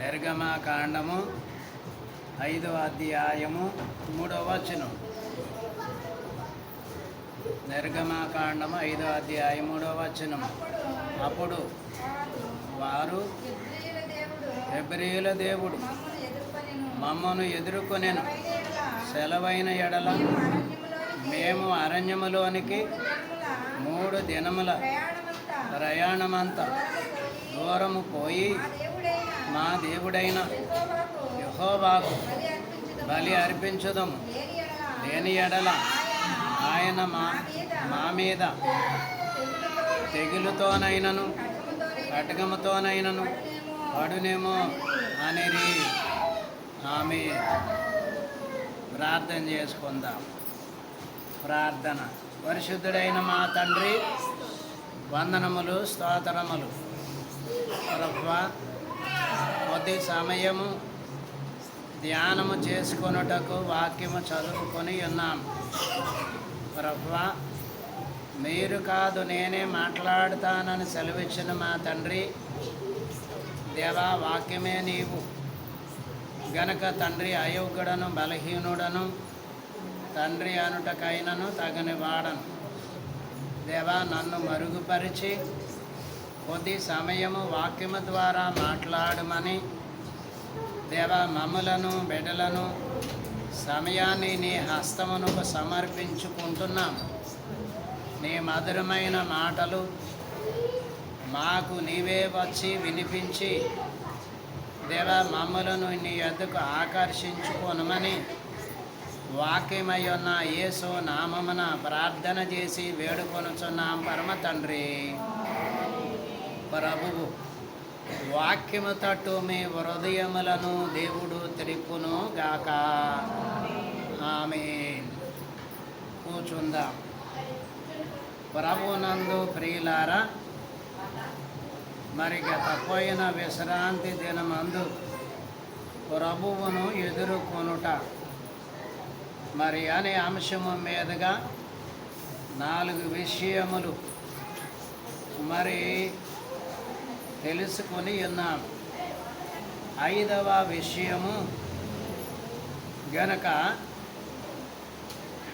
నిర్గమకాండము 5వ అధ్యాయము 3వ వచనం. నిర్గమకాండము 5వ అధ్యాయం 3వ వచనం. అప్పుడు వారు హెబ్రీయుల దేవుడు మమ్మను ఎదుర్కొనెను, సెలవైన ఎడల మేము అరణ్యములోనికి 3 దినముల ప్రయాణమంతా దూరము పోయి మా దేవుడైన యెహోవాకు బలి అర్పించుదము. లేని ఎడల ఆయన మా మీద తెగులుతోనైనను ఖడ్గముతోనైనను పడునేమో అనిరి. ఆమె ప్రార్థన చేసుకుందాం. ప్రార్థన. పరిశుద్ధుడైన మా తండ్రి, వందనములు, స్తోత్రములు. ప్రభువా, కొద్ది సమయము ధ్యానము చేసుకొనుటకు వాక్యము చదువుకొని ఉన్నాం. ప్రభువా, మీరు కాదు నేనే మాట్లాడుతానని సెలవిచ్చిన మా తండ్రి, దేవా, వాక్యమే నీవు గనక తండ్రి, అయోగ్యుడను బలహీనుడను తండ్రి అనుటకైనను తగని వాడను. దేవా, నన్ను మరుగుపరిచి కొద్ది సమయము వాక్యము ద్వారా మాట్లాడమని దేవా, మమ్ములను బిడ్డలను సమయాన్ని నీ హస్తమునకు సమర్పించుకుంటున్నాం. నీ మధురమైన మాటలు మాకు నీవే వచ్చి వినిపించి దేవా, మమ్ములను నీ యొద్దకు ఆకర్షించుకొనమని వాక్యమై ఉన్న యేసు నామమున ప్రార్థన చేసి వేడుకొనుచున్నాం పరమ తండ్రి. ప్రభువు వాక్యము తట్టు మీ హృదయములను దేవుడు త్రిప్పును గాక. ఆమేన్. కూర్చుందాం. ప్రభునందు ప్రియులారా, మరి తప్పైన విశ్రాంతి దినమందు ప్రభువును ఎదుర్కొనుట మరి అనే అంశము మీదుగా 4 విషయములు మరి తెలుసుకొని ఉన్నాం. 5వ విషయము గనక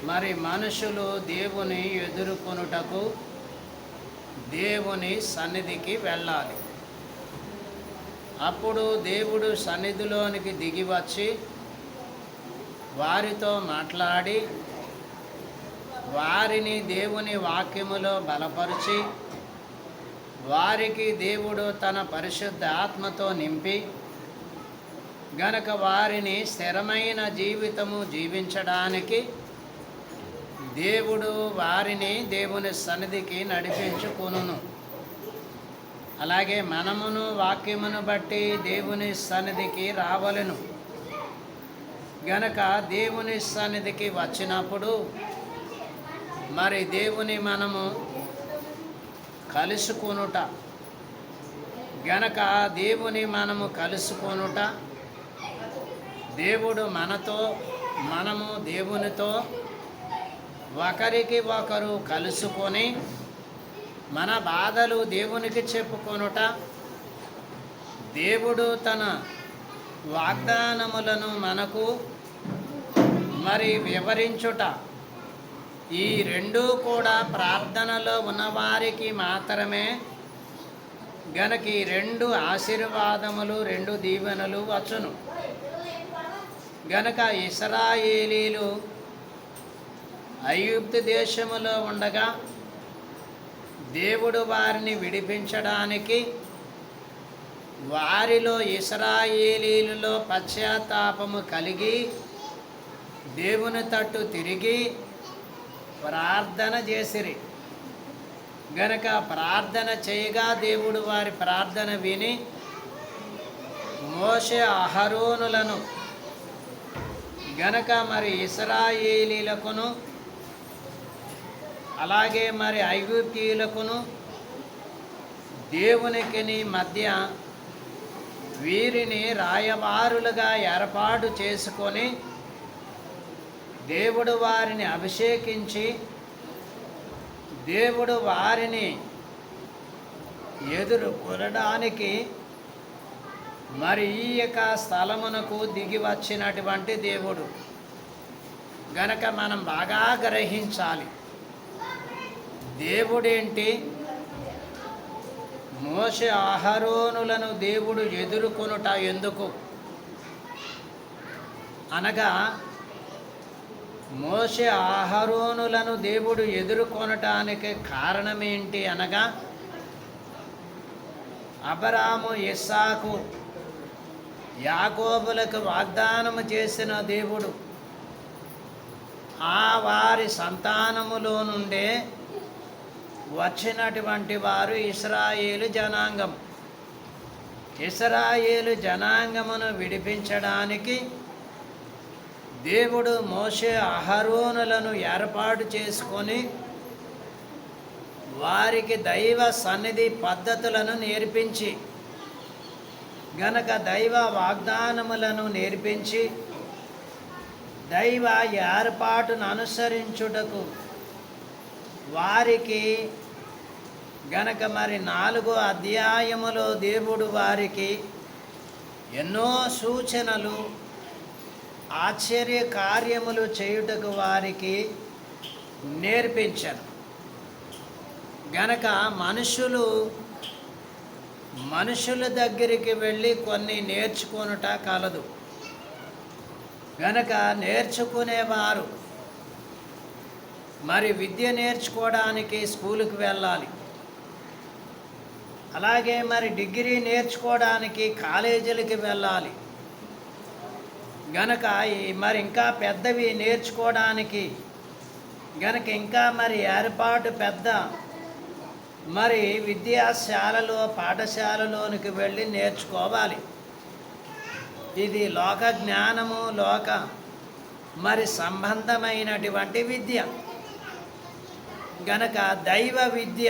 మరి మనుషులు దేవుని ఎదుర్కొనుటకు దేవుని సన్నిధికి వెళ్ళాలి. అప్పుడు దేవుడు సన్నిధిలోనికి దిగి వచ్చి వారితో మాట్లాడి వారిని దేవుని వాక్యములో బలపరిచి వారికి దేవుడు తన పరిశుద్ధ ఆత్మతో నింపి గనక వారిని స్థిరమైన జీవితము జీవించడానికి దేవుడు వారిని దేవుని సన్నిధికి నడిపించుకొనును. అలాగే మనమును వాక్యమును బట్టి దేవుని సన్నిధికి రావలెను. గనక దేవుని సన్నిధికి వచ్చినప్పుడు మరి దేవుని మనము కలుసుకొనుట గనక దేవుని మనము కలుసుకొనుట, దేవుడు మనతో మనము దేవునితో ఒకరికి ఒకరు కలుసుకొని మన బాధలు దేవునికి చెప్పుకొనుట, దేవుడు తన వాగ్దానములను మనకు మరి వివరించుట, ఈ 2 కూడా ప్రార్థనలో ఉన్నవారికి మాత్రమే. గనక ఈ 2 ఆశీర్వాదములు, 2 దీవెనలు వచ్చును. గనక ఇశ్రాయేలీలు ఐగుప్తు దేశములో ఉండగా దేవుడు వారిని విడిపించడానికి వారిలో ఇశ్రాయేలీలలో పశ్చాత్తాపము కలిగి దేవుని తట్టు తిరిగి ప్రార్థన చేసిరి. గనక ప్రార్థన చేయగా దేవుడు వారి ప్రార్థన విని మోషే అహరోనులను గనక మరి ఇశ్రాయేలీలకును అలాగే మరి ఐగుప్తీయులకును దేవునికి మధ్య వీరిని రాయబారులుగా ఏర్పాటు చేసుకొని దేవుడు వారిని అభిషేకించి దేవుడు వారిని ఎదుర్కొనడానికి మరి ఈ యొక్క స్థలమునకు దిగి వచ్చినటువంటి దేవుడు గనక మనం బాగా గ్రహించాలి. దేవుడేంటి? మోషే అహరోనులను దేవుడు ఎదుర్కొనుట ఎందుకు అనగా, మోషే అహరోనులను దేవుడు ఎదుర్కొనటానికి కారణమేంటి అనగా, అబ్రాహాము, ఇస్సాకు, యాకోబులకు వాగ్దానము చేసిన దేవుడు ఆ వారి సంతానములో నుండే వచ్చినటువంటి వారు ఇశ్రాయేలు జనాంగం. ఇశ్రాయేలు జనాంగమును విడిపించడానికి దేవుడు మోషే అహరోనులను ఏర్పాటు చేసుకొని వారికి దైవ సన్నిధి పద్ధతులను నేర్పించి గనక దైవ వాగ్దానములను నేర్పించి దైవ ఏర్పాటును అనుసరించుటకు వారికి గనక మరి 4వ అధ్యాయములో దేవుడు వారికి ఎన్నో సూచనలు, ఆశ్చర్య కార్యములు చేయుటకు వారికి నేర్పించారు. గనక మనుషుల దగ్గరికి వెళ్ళి కొన్ని నేర్చుకొనుట కలదు. గనక నేర్చుకునేవారు మరి విద్య నేర్చుకోవడానికి స్కూలుకి వెళ్ళాలి. అలాగే మరి డిగ్రీ నేర్చుకోవడానికి కాలేజీలకి వెళ్ళాలి. గనక మరి ఇంకా పెద్దవి నేర్చుకోవడానికి గనక ఇంకా మరి ఏర్పాటు పెద్ద మరి విద్యాశాలలో, పాఠశాలలోనికి వెళ్ళి నేర్చుకోవాలి. ఇది లోక జ్ఞానము, లోక మరి సంబంధమైనటువంటి విద్య. గనక దైవ విద్య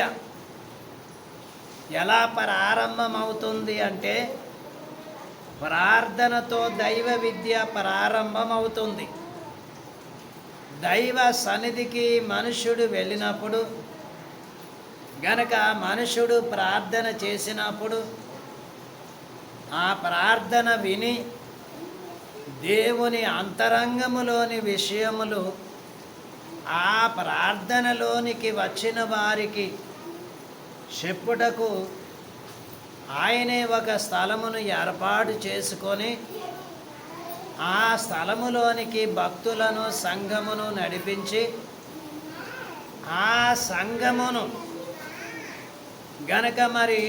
ఎలా ప్రారంభమవుతుంది అంటే, ప్రార్థనతో దైవ విద్య ప్రారంభమవుతుంది. దైవ సన్నిధికి మనుష్యుడు వెళ్ళినప్పుడు గనక మనుషుడు ప్రార్థన చేసినప్పుడు ఆ ప్రార్థన విని దేవుని అంతరంగములోని విషయములు ఆ ప్రార్థనలోనికి వచ్చిన వారికి చెప్పుటకు ఆయనే ఒక స్థలమును ఏర్పాటు చేసుకొని ఆ స్థలములోనికి భక్తులను, సంఘమును నడిపించి ఆ సంఘమును గనక మరి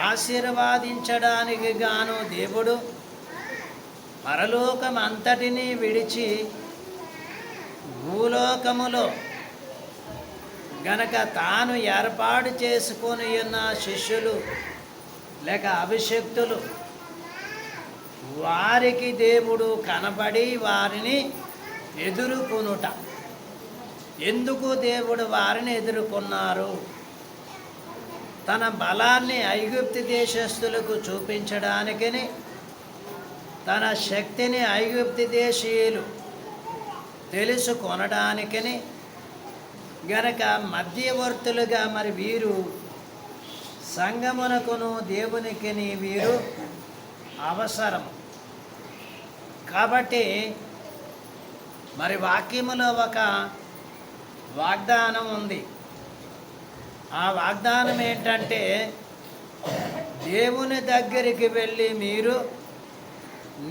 ఆశీర్వాదించడానికి గాను దేవుడు పరలోకం అంతటినీ విడిచి భూలోకములో గనక తాను ఏర్పాటు చేసుకొని ఉన్న శిష్యులు లేక అభిషక్తులు వారికి దేవుడు కనబడి వారిని ఎదుర్కొనుట. ఎందుకు దేవుడు వారిని ఎదుర్కొన్నారు? తన బలాన్ని ఐగుప్తు దేశస్థులకు చూపించడానికని, తన శక్తిని ఐగుప్తు దేశీయులు తెలుసుకొనడానికని గనక మధ్యవర్తులుగా మరి వీరు సంగమునకును దేవునికిని వీరు అవసరం. కాబట్టి మరి వాక్యములో ఒక వాగ్దానం ఉంది. ఆ వాగ్దానం ఏంటంటే, దేవుని దగ్గరికి వెళ్ళి మీరు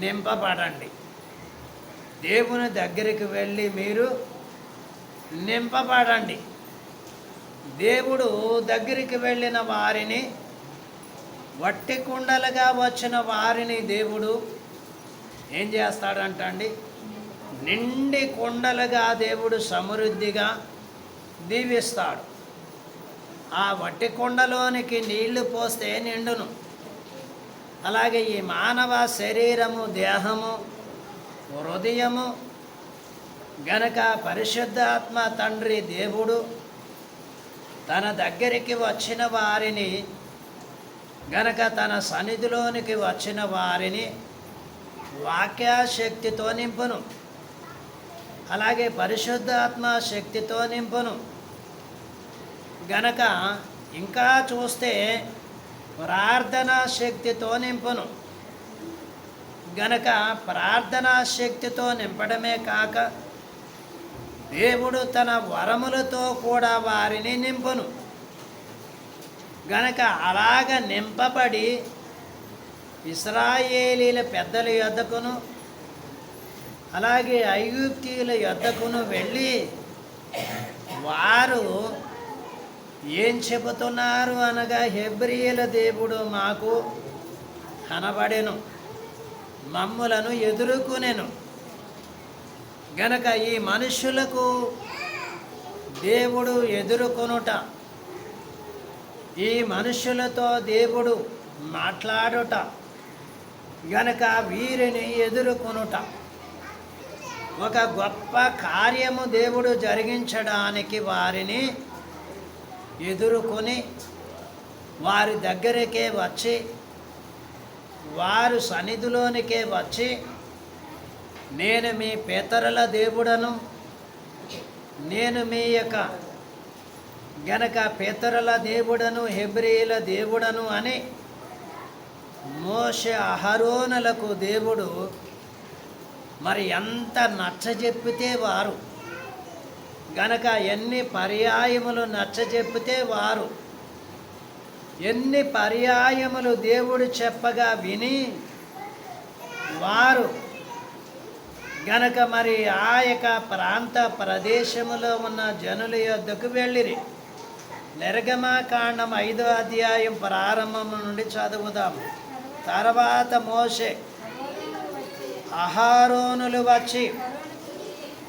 నింపబడండి. దేవుని దగ్గరికి వెళ్ళి మీరు నింపబడండి. దేవుడు దగ్గరికి వెళ్ళిన వారిని, వట్టి కుండలుగా వచ్చిన వారిని దేవుడు ఏం చేస్తాడంటండి? నిండి కుండలుగా దేవుడు సమృద్ధిగా దీవిస్తాడు. ఆ వట్టి కుండలోనికి నీళ్లు పోస్తే నిండును. అలాగే ఈ మానవ శరీరము, దేహము, హృదయము గనక పరిశుద్ధాత్మ తండ్రి దేవుడు తన దగ్గరికి వచ్చిన వారిని గనక తన సన్నిధిలోనికి వచ్చిన వారిని వాక్యశక్తితో నింపును. అలాగే పరిశుద్ధాత్మ శక్తితో నింపును. గనక ఇంకా చూస్తే ప్రార్థనా శక్తితో నింపును. గనక ప్రార్థనా శక్తితో నింపడమే కాక దేవుడు తన వరములతో కూడా వారిని నింపును. గనక అలాగ నింపబడి ఇశ్రాయేలీల పెద్దల యొద్దకును అలాగే ఐగుప్తీయుల యొద్దకును వెళ్ళి వారు ఏం చెబుతున్నారు అనగా, హెబ్రీయుల దేవుడు మాకు కనబడెను, మమ్ములను ఎదుర్కొనెను. గనక ఈ మనుషులకు దేవుడు ఎదుర్కొనుట, ఈ మనుషులతో దేవుడు మాట్లాడుట, గనక వీరిని ఎదుర్కొనుట ఒక గొప్ప కార్యము దేవుడు జరిగించడానికి వారిని ఎదుర్కొని వారి దగ్గరికే వచ్చి వారు సన్నిధిలోనికే వచ్చి, నేను మీ పితరుల దేవుడను, నేను మీ యొక్క గనక పితరుల దేవుడను, హెబ్రీయుల దేవుడను అని మోషే అహరోనులకు దేవుడు మరి ఎంత నచ్చజెప్పితే వారు, గనక ఎన్ని పర్యాయములు నచ్చజెప్పితే వారు, ఎన్ని పర్యాయములు దేవుడు చెప్పగా విని వారు గనక మరి ఆ యొక్క ప్రాంత ప్రదేశములో ఉన్న జనుల యొద్దకు వెళ్ళిరి. నిర్గమకాండం 5వ అధ్యాయం ప్రారంభం నుండి చదువుదాం. తర్వాత మోషే అహరోనులు వచ్చి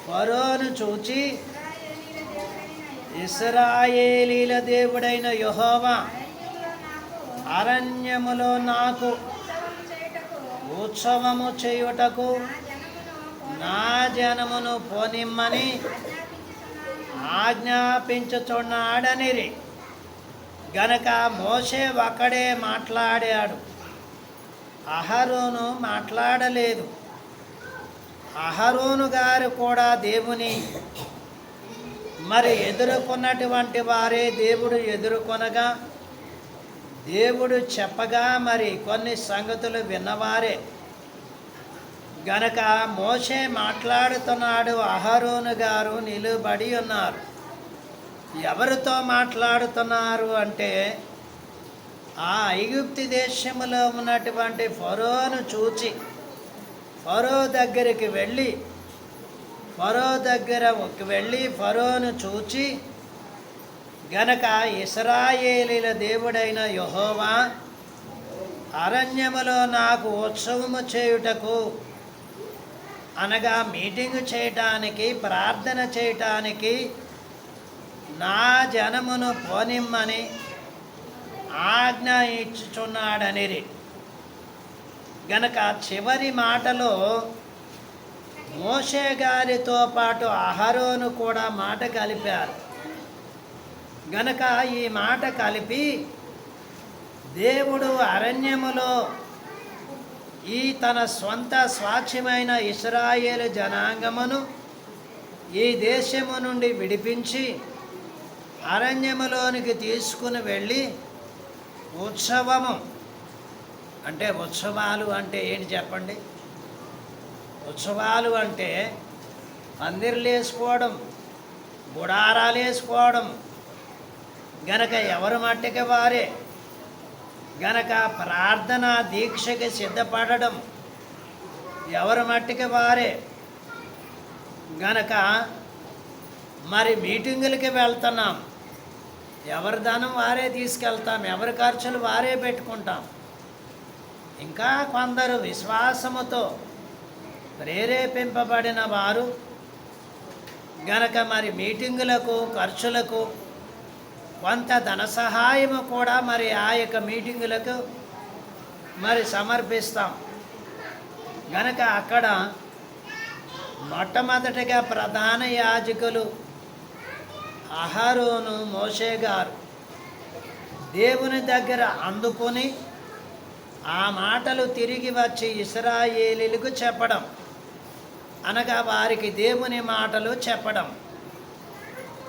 ఫరోను చూచి, ఇశ్రాయేలీల దేవుడైన యెహోవా అరణ్యములో నాకు ఉత్సవము చేయుటకు నా జనమును పోనిమ్మని ఆజ్ఞాపించుచున్నాడనిరి. గనక మోషే ఒక్కడే మాట్లాడాడు, అహరోను మాట్లాడలేదు. అహరోను గారు కూడా దేవుని మరి ఎదుర్కొన్నటువంటి వారే దేవుడు ఎదుర్కొనగా, దేవుడు చెప్పగా మరి కొన్ని సంగతులు విన్నవారే. గనక మోషే మాట్లాడుతున్నాడు, అహరోను గారు నిలబడి ఉన్నారు. ఎవరితో మాట్లాడుతున్నారు అంటే, ఆ ఐగుప్తు దేశంలో ఉన్నటువంటి ఫరోను చూచి ఫరో దగ్గరికి వెళ్ళి ఫరోను చూచి, గనక ఇశ్రాయేలీల దేవుడైన యెహోవా అరణ్యములో నాకు ఉత్సవము చేయుటకు అనగా మీటింగ్ చేయటానికి, ప్రార్థన చేయటానికి నా జనమును పోనిమ్మని ఆజ్ఞ ఇచ్చుచున్నాడనిరి. గనక చివరి మాటలో మోషే గారితో పాటు అహరోను కూడా మాట కలిపారు. గనక ఈ మాట కలిపి దేవుడు అరణ్యములో ఈ తన స్వంత స్వాచ్ఛమైన ఇశ్రాయేలు జనాంగమును ఈ దేశము నుండి విడిపించి అరణ్యములోనికి తీసుకుని వెళ్ళి ఉత్సవము అంటే, ఉత్సవాలు అంటే ఏంటి చెప్పండి? ఉత్సవాలు అంటే పందిర్లు వేసుకోవడం, గుడారాలు వేసుకోవడం, గనక ఎవరి మట్టికి వారే గనక ప్రార్థన దీక్షకి సిద్ధపడడం, ఎవరి మట్టికి వారే గనక మరి మీటింగులకి వెళ్తున్నాం, ఎవరి ధనం వారే తీసుకెళ్తాం, ఎవరి ఖర్చులు వారే పెట్టుకుంటాం. ఇంకా కొందరు విశ్వాసముతో ప్రేరేపింపబడిన వారు గనక మరి మీటింగులకు ఖర్చులకు కొంత ధన సహాయము కూడా మరి ఆ యొక్క మీటింగులకు మరి సమర్పిస్తాం. గనక అక్కడ మొట్టమొదటిగా ప్రధాన యాజకులు అహరోను, మోషే గారు దేవుని దగ్గర అందుకొని ఆ మాటలు తిరిగి వచ్చి ఇశ్రాయేలీలకు చెప్పడం, అనగా వారికి దేవుని మాటలు చెప్పడం.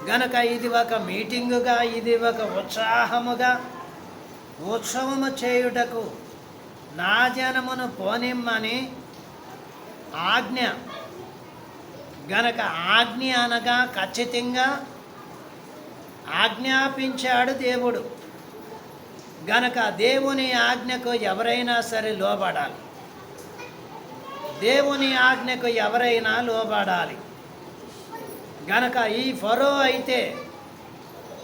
గనక ఇది ఒక మీటింగుగా, ఇది ఒక ఉత్సాహముగా ఉత్సవము చేయుటకు నా జనమును పోనిమ్మని ఆజ్ఞ. గనక ఆజ్ఞ అనగా ఖచ్చితంగా ఆజ్ఞాపించాడు దేవుడు. గనక దేవుని ఆజ్ఞకు ఎవరైనా సరే లోబడాలి. దేవుని ఆజ్ఞకు ఎవరైనా లోబడాలి. గనక ఈ ఫరో అయితే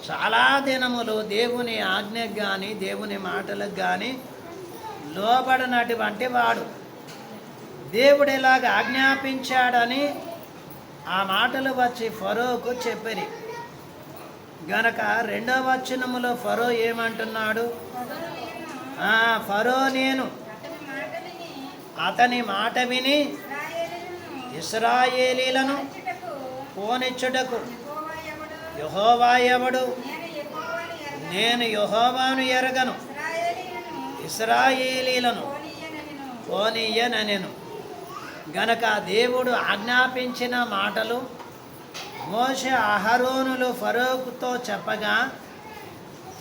చాలా దినములు దేవుని ఆజ్ఞకు కానీ దేవుని మాటలకు కానీ లోబడినటువంటి వాడు. దేవుడు ఇలాగ ఆజ్ఞాపించాడని ఆ మాటలు వచ్చి ఫరోకు చెప్పిరి. గనక 2వ వచనములో ఫరో ఏమంటున్నాడు? ఫరో నేను అతని మాట విని ఇశ్రాయేలీలను పోనిచ్చుటకు యెహోవా ఎవడు? నేను యెహోవాను ఎరగను, ఇశ్రాయేలీలను పోనీయనెను. గనక దేవుడు ఆజ్ఞాపించిన మాటలు మోషే అహరోనులు ఫరోకుతో చెప్పగా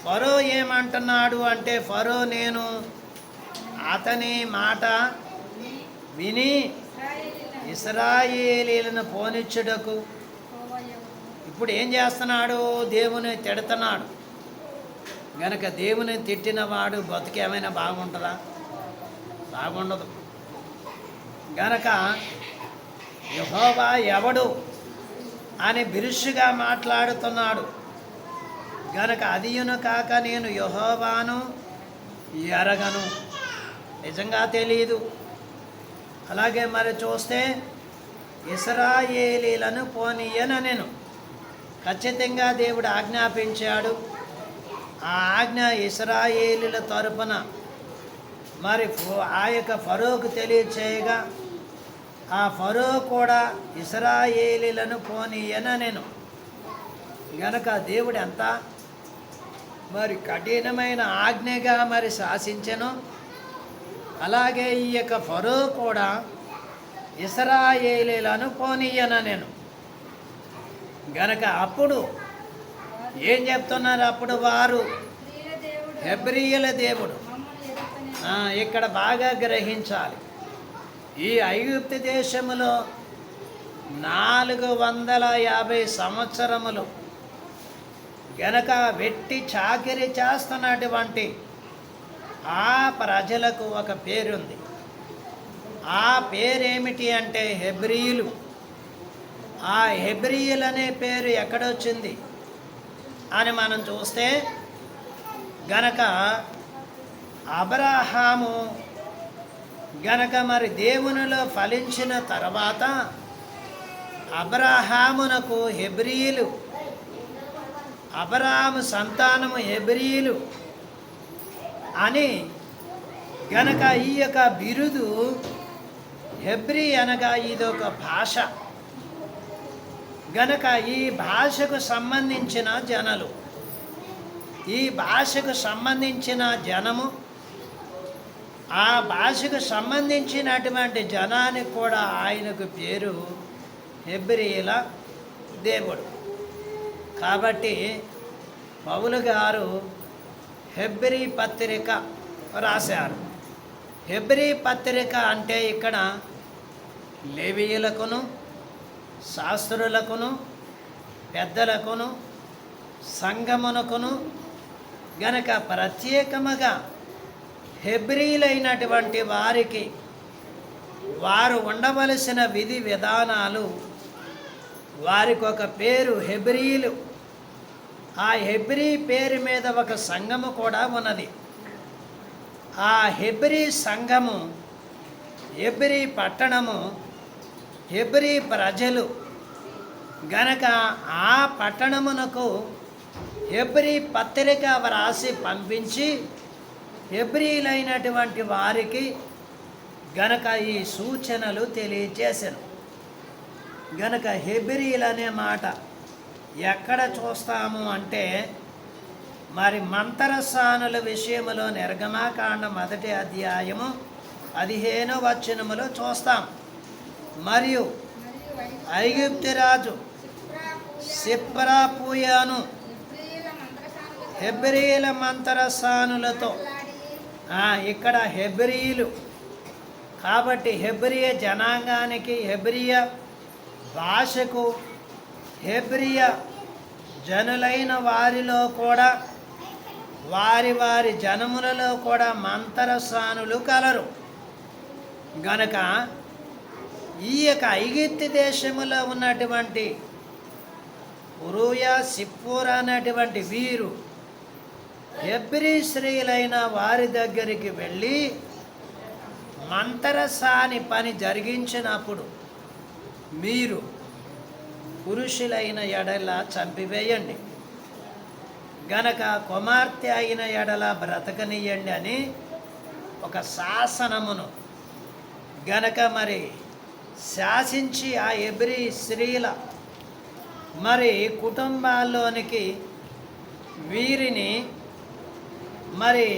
ఫరో ఏమంటున్నాడు అంటే, ఫరో నేను అతని మాట విని ఇశ్రాయేలీలను పోనిచ్చుటకు. ఇప్పుడు ఏం చేస్తున్నాడు? దేవుని తిడుతున్నాడు. గనక దేవుని తిట్టినవాడు బతుకేమైనా బాగుంటుందా? బాగుండదు. గనక యెహోవా ఎవడు అని బిరుసుగా మాట్లాడుతున్నాడు. గనక అదియును కాక నేను యెహోవాను ఎరగను, నిజంగా తెలియదు. అలాగే మరి చూస్తే ఇశ్రాయేలీలను పోనీయనెను. ఖచ్చితంగా దేవుడు ఆజ్ఞాపించాడు. ఆ ఆజ్ఞ ఇశ్రాయేలీల తరపున మరి ఆ యొక్క ఫరోకు తెలియచేయగా ఆ ఫరో కూడా ఇశ్రాయేలీలను పోనీయనెను. గనక దేవుడు ఎంత మరి కఠినమైన ఆజ్ఞగా మరి శాసించెను. అలాగే ఈ యొక్క ఫరో కూడా ఇశ్రాయేలీలను పోనీయనెను. గనక అప్పుడు ఏం చెప్తున్నారు? అప్పుడు వారు హెబ్రీయుల దేవుడు. ఇక్కడ బాగా గ్రహించాలి. ఈ ఐగుప్తు దేశములో 450 సంవత్సరములు గనక వెట్టి చాకిరి చేస్తున్నటువంటి ఆ ప్రజలకు ఒక పేరుంది. ఆ పేరేమిటి అంటే హెబ్రీయులు. ఆ హెబ్రీయులు అనే పేరు ఎక్కడొచ్చింది అని మనం చూస్తే గనక అబ్రహాము గనక మరి దేవునిలో ఫలించిన తర్వాత అబ్రహామునకు హెబ్రీయులు, అబ్రహాము సంతానము హెబ్రీయులు అని గనక ఈ యొక్క బిరుదు హెబ్రీ అనగా ఇదొక భాష. గనక ఈ భాషకు సంబంధించిన జనులు, ఈ భాషకు సంబంధించిన జనము, ఆ భాషకు సంబంధించినటువంటి జనానికి కూడా ఆయనకు పేరు హెబ్రీయుల దేవుడు. కాబట్టి పౌలు గారు హెబ్రీ పత్రిక రాశారు. హెబ్రీ పత్రిక అంటే ఇక్కడ లేవీయులకును, శాస్త్రులకును, పెద్దలకును, సంఘమునకును గనక ప్రత్యేకముగా హెబ్రీలైనటువంటి వారికి వారు ఉండవలసిన విధి విధానాలు, వారికి ఒక పేరు హెబ్రీలు. ఆ హెబ్రీ పేరు మీద ఒక సంఘము కూడా ఉన్నది. ఆ హెబ్రీ సంఘము, హెబ్రీ పట్టణము, హెబ్రీ ప్రజలు గనక ఆ పట్టణమునకు హెబ్రీ పత్రిక వ్రాసి పంపించి హెబ్రీలైనటువంటి వారికి గనక ఈ సూచనలు తెలియచేశాను. గనక హెబ్రీలు అనే మాట ఎక్కడ చూస్తాము అంటే మరి మంతరసానుల విషయములో నిర్గమాకాండ 1వ అధ్యాయము 15వ వచనములో చూస్తాం. మరియు ఐగుప్తు రాజు సిప్రాపూయాను హెబ్రీల మంతరసానులతో ఇక్కడ హెబ్రీయులు కాబట్టి హెబ్రియ జనాంగానికి, హెబ్రియ భాషకు, హెబ్రియ జనులైన వారిలో కూడా, వారి వారి జనములలో కూడా మంతరసానులు కలరు గనక ఈ యొక్క ఐగుప్తు దేశములో ఉన్నటువంటి ఉరియా, సిప్పోరా అనేటువంటి వీరు హెబ్రీ స్త్రీలైన వారి దగ్గరికి వెళ్ళి మంతరసాని పని జరిగించినప్పుడు మీరు పురుషులైన ఎడల చంపివేయండి, గనక కుమార్తె అయిన ఎడల బ్రతకనియండి అని ఒక శాసనమును గనక మరి శాసించి ఆ హెబ్రీ స్త్రీల మరి కుటుంబాల్లోనికి వీరిని మరి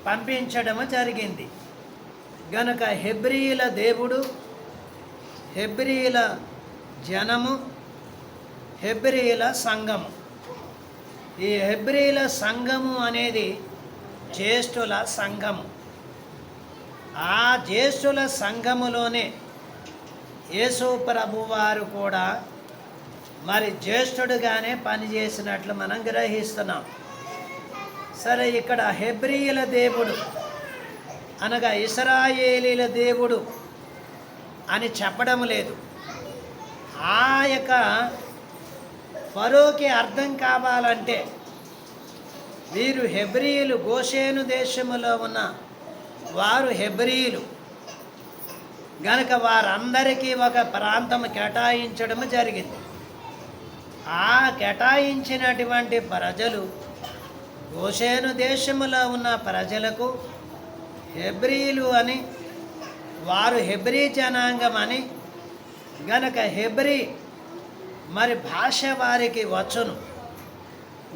పంపించడము జరిగింది. గనుక హెబ్రీయుల దేవుడు, హెబ్రీయుల జనము, హెబ్రీయుల సంఘము. ఈ హెబ్రీయుల సంఘము అనేది జ్యేష్ఠుల సంఘము. ఆ జ్యేష్ఠుల సంఘములోనే యేసు ప్రభు వారు కూడా మరి జ్యేష్ఠుడుగానే పనిచేసినట్లు మనం గ్రహిస్తున్నాం. సరే, ఇక్కడ హెబ్రీయుల దేవుడు అనగా ఇశ్రాయేలీల దేవుడు అని చెప్పడం లేదు. ఆ యొక్క ఫరోకి అర్థం కావాలంటే వీరు హెబ్రీయులు, గోషేను దేశములో ఉన్న వారు హెబ్రీయులు గనక వారందరికీ ఒక ప్రాంతం కేటాయించడం జరిగింది. ఆ కేటాయించినటువంటి ప్రజలు గోషేను దేశములో ఉన్న ప్రజలకు హెబ్రీయులు అని, వారు హెబ్రీ జనాంగం అని గనక హెబ్రీ మరి భాష వారికి వచ్చును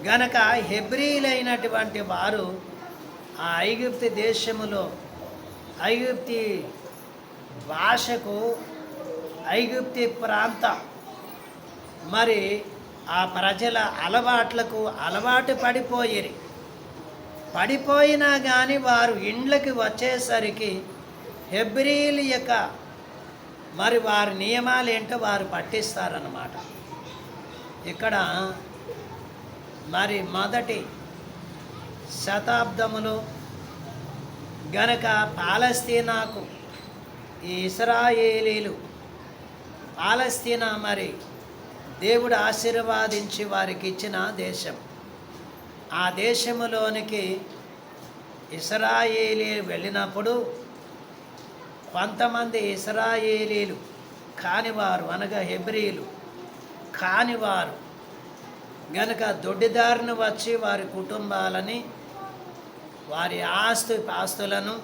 గనక హెబ్రీలైనటువంటి వారు ఆ ఐగుప్తు దేశములో ఐగుప్తి భాషకు, ఐగుప్తి ప్రాంత మరి ఆ ప్రజల అలవాట్లకు అలవాటు పడిపోయినా కానీ వారు ఇండ్లకి వచ్చేసరికి హెబ్రీల యొక్క మరి వారి నియమాలు ఏంటో వారు పట్టిస్తారన్నమాట. ఇక్కడ మరి మొదటి శతాబ్దములో గనక పాలస్తీనాకు ఈ ఇశ్రాయేలీలు, పాలస్తీనా మరి దేవుడు ఆశీర్వాదించి వారికి ఇచ్చిన దేశం. ఆ దేశములోనికి ఇశ్రాయేలీలు వెళ్ళినప్పుడు కొంతమంది ఇశ్రాయేలీలు కానివారు అనగా హెబ్రీయులు కానివారు గనక దొడ్డిదారిని వచ్చి వారి కుటుంబాలని, వారి ఆస్తులను,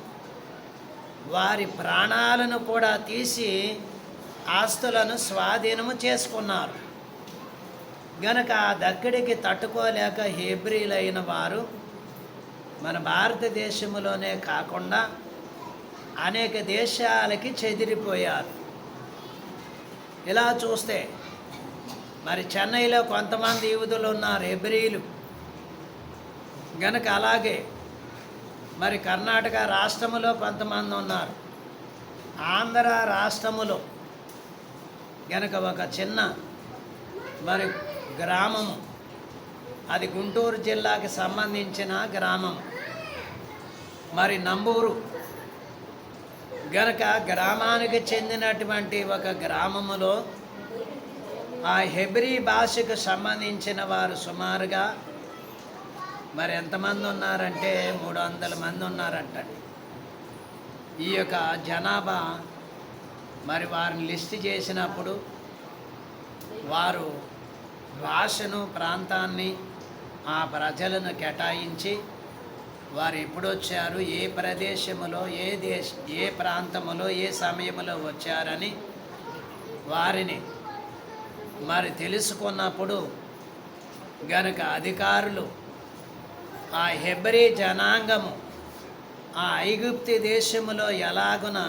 వారి ప్రాణాలను కూడా తీసి ఆస్తులను స్వాధీనము చేసుకున్నారు. గనక ఆ దక్కడికి తట్టుకోలేక హెబ్రీలైన వారు మన భారతదేశంలోనే కాకుండా అనేక దేశాలకి చెదిరిపోయారు. ఇలా చూస్తే మరి చెన్నైలో కొంతమంది యూదులు ఉన్నారు, హెబ్రీలు గనక. అలాగే మరి కర్ణాటక రాష్ట్రములో కొంతమంది ఉన్నారు. ఆంధ్ర రాష్ట్రములో గనక ఒక చిన్న మరి గ్రామము, అది గుంటూరు జిల్లాకి సంబంధించిన గ్రామం, మరి నంబూరు గనక గ్రామానికి చెందినటువంటి ఒక గ్రామములో ఆ హెబ్రీ భాషకు సంబంధించిన వారు సుమారుగా మరి ఎంతమంది ఉన్నారంటే 300 మంది ఉన్నారంటండి. ఈ యొక్క జనాభా మరి వారిని లిస్ట్ చేసినప్పుడు వారు భాషను, ప్రాంతాన్ని, ఆ ప్రజలను కేటాయించి వారు ఎప్పుడు వచ్చారు, ఏ ప్రదేశములో, ఏ ప్రాంతములో, ఏ సమయంలో వచ్చారని వారిని మరి తెలుసుకున్నప్పుడు గనుక అధికారులు ఆ హెబ్రీ జనాంగము ఆ ఐగుప్తి దేశములో ఎలాగున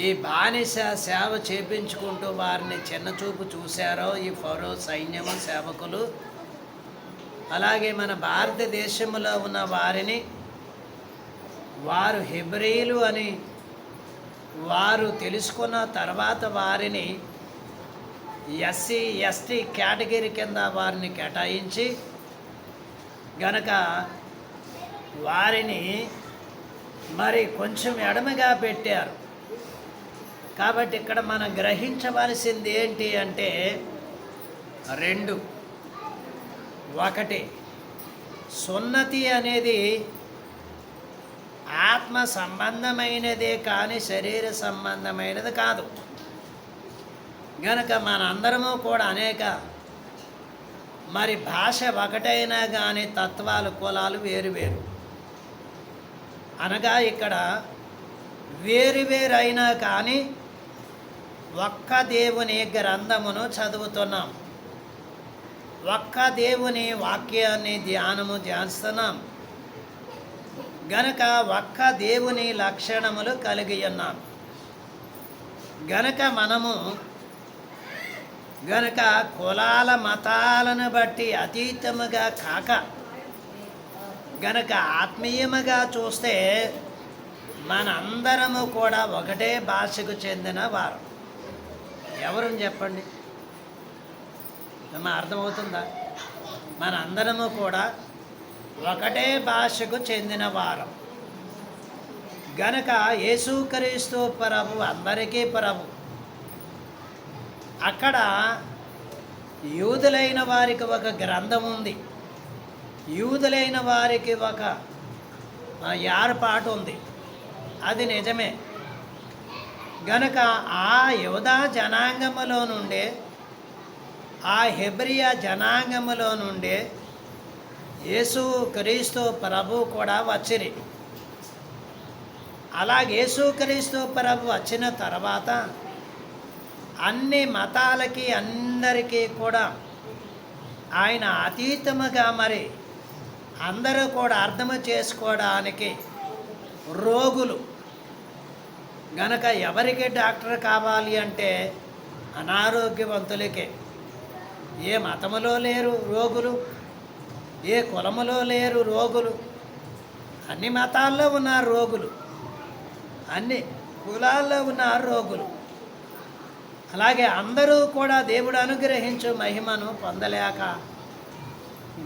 ఈ బానిస సేవ చేపించుకుంటూ వారిని చిన్నచూపు చూశారో ఈ ఫరో సైన్యము సేవకులు, అలాగే మన భారతదేశంలో ఉన్న వారిని వారు హెబ్రీలు అని వారు తెలుసుకున్న తర్వాత వారిని ఎస్సీ ఎస్టీ కేటగిరీ కింద వారిని కేటాయించి గనక వారిని మరి కొంచెం ఎడమగా పెట్టారు. కాబట్టి ఇక్కడ మనం గ్రహించవలసింది ఏంటి అంటే రెండు. ఒకటి, సున్నతి అనేది ఆత్మ సంబంధమైనదే కానీ శరీర సంబంధమైనది కాదు. గనక మనందరము కూడా అనేక మరి భాష ఒకటైనా కానీ తత్వాలు కులాలు వేరు వేరు. అనగా ఇక్కడ వేరు వేరు అయినా కానీ ఒక్క దేవుని గ్రంథమును చదువుతున్నాం, ఒక్క దేవుని వాక్యాన్ని ధ్యానిస్తున్నాం. గనక ఒక్క దేవుని లక్షణములు కలిగి ఉన్నాం. గనక మనము కులాల మతాలను బట్టి అతీతముగా కాక గనక ఆత్మీయముగా చూస్తే మనందరము కూడా ఒకటే భాషకు చెందిన వారు. ఎవరని చెప్పండి, ఏమన్నా అర్థమవుతుందా? మనందరము కూడా ఒకటే భాషకు చెందిన వారం. గనక యేసుక్రీస్తు ప్రభు అందరికీ ప్రభు. అక్కడ యూదులైన వారికి ఒక గ్రంథం ఉంది, యూదులైన వారికి ఒక ఏర్పాటు ఉంది, అది నిజమే. గనక ఆ యూదా జనాంగములో నుండే, ఆ హెబ్రియా జనాంగములో నుండే యేసుక్రీస్తు ప్రభు కూడా వచ్చిరి. అలాగే యేసుక్రీస్తు ప్రభు వచ్చిన తర్వాత అన్ని మతాలకి అందరికీ కూడా ఆయన అతీతముగా మరి అందరూ కూడా అర్థము చేసుకోవడానికి రోగులు. గనక ఎవరికి డాక్టర్ కావాలి అంటే అనారోగ్యవంతులకే. ఏ మతములో లేరు రోగులు, ఏ కులములో లేరు రోగులు, అన్ని మతాల్లో ఉన్నారు రోగులు, అన్ని కులాల్లో ఉన్నారు రోగులు. అలాగే అందరూ కూడా దేవుడు అనుగ్రహించు మహిమను పొందలేక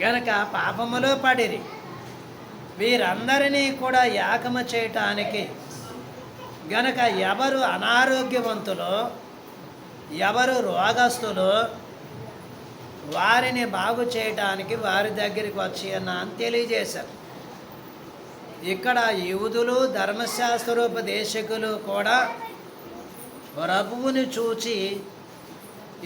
గనక పాపములో పడిరి. వీరందరినీ కూడా ఏకము చేయటానికి గనక ఎవరు అనారోగ్యవంతులో, ఎవరు రోగస్తులో వారిని బాగు చేయటానికి వారి దగ్గరికి వచ్చి అని తెలియజేశారు. ఇక్కడ యూదులు ధర్మశాస్త్రోపదేశకులు కూడా ప్రభువుని చూచి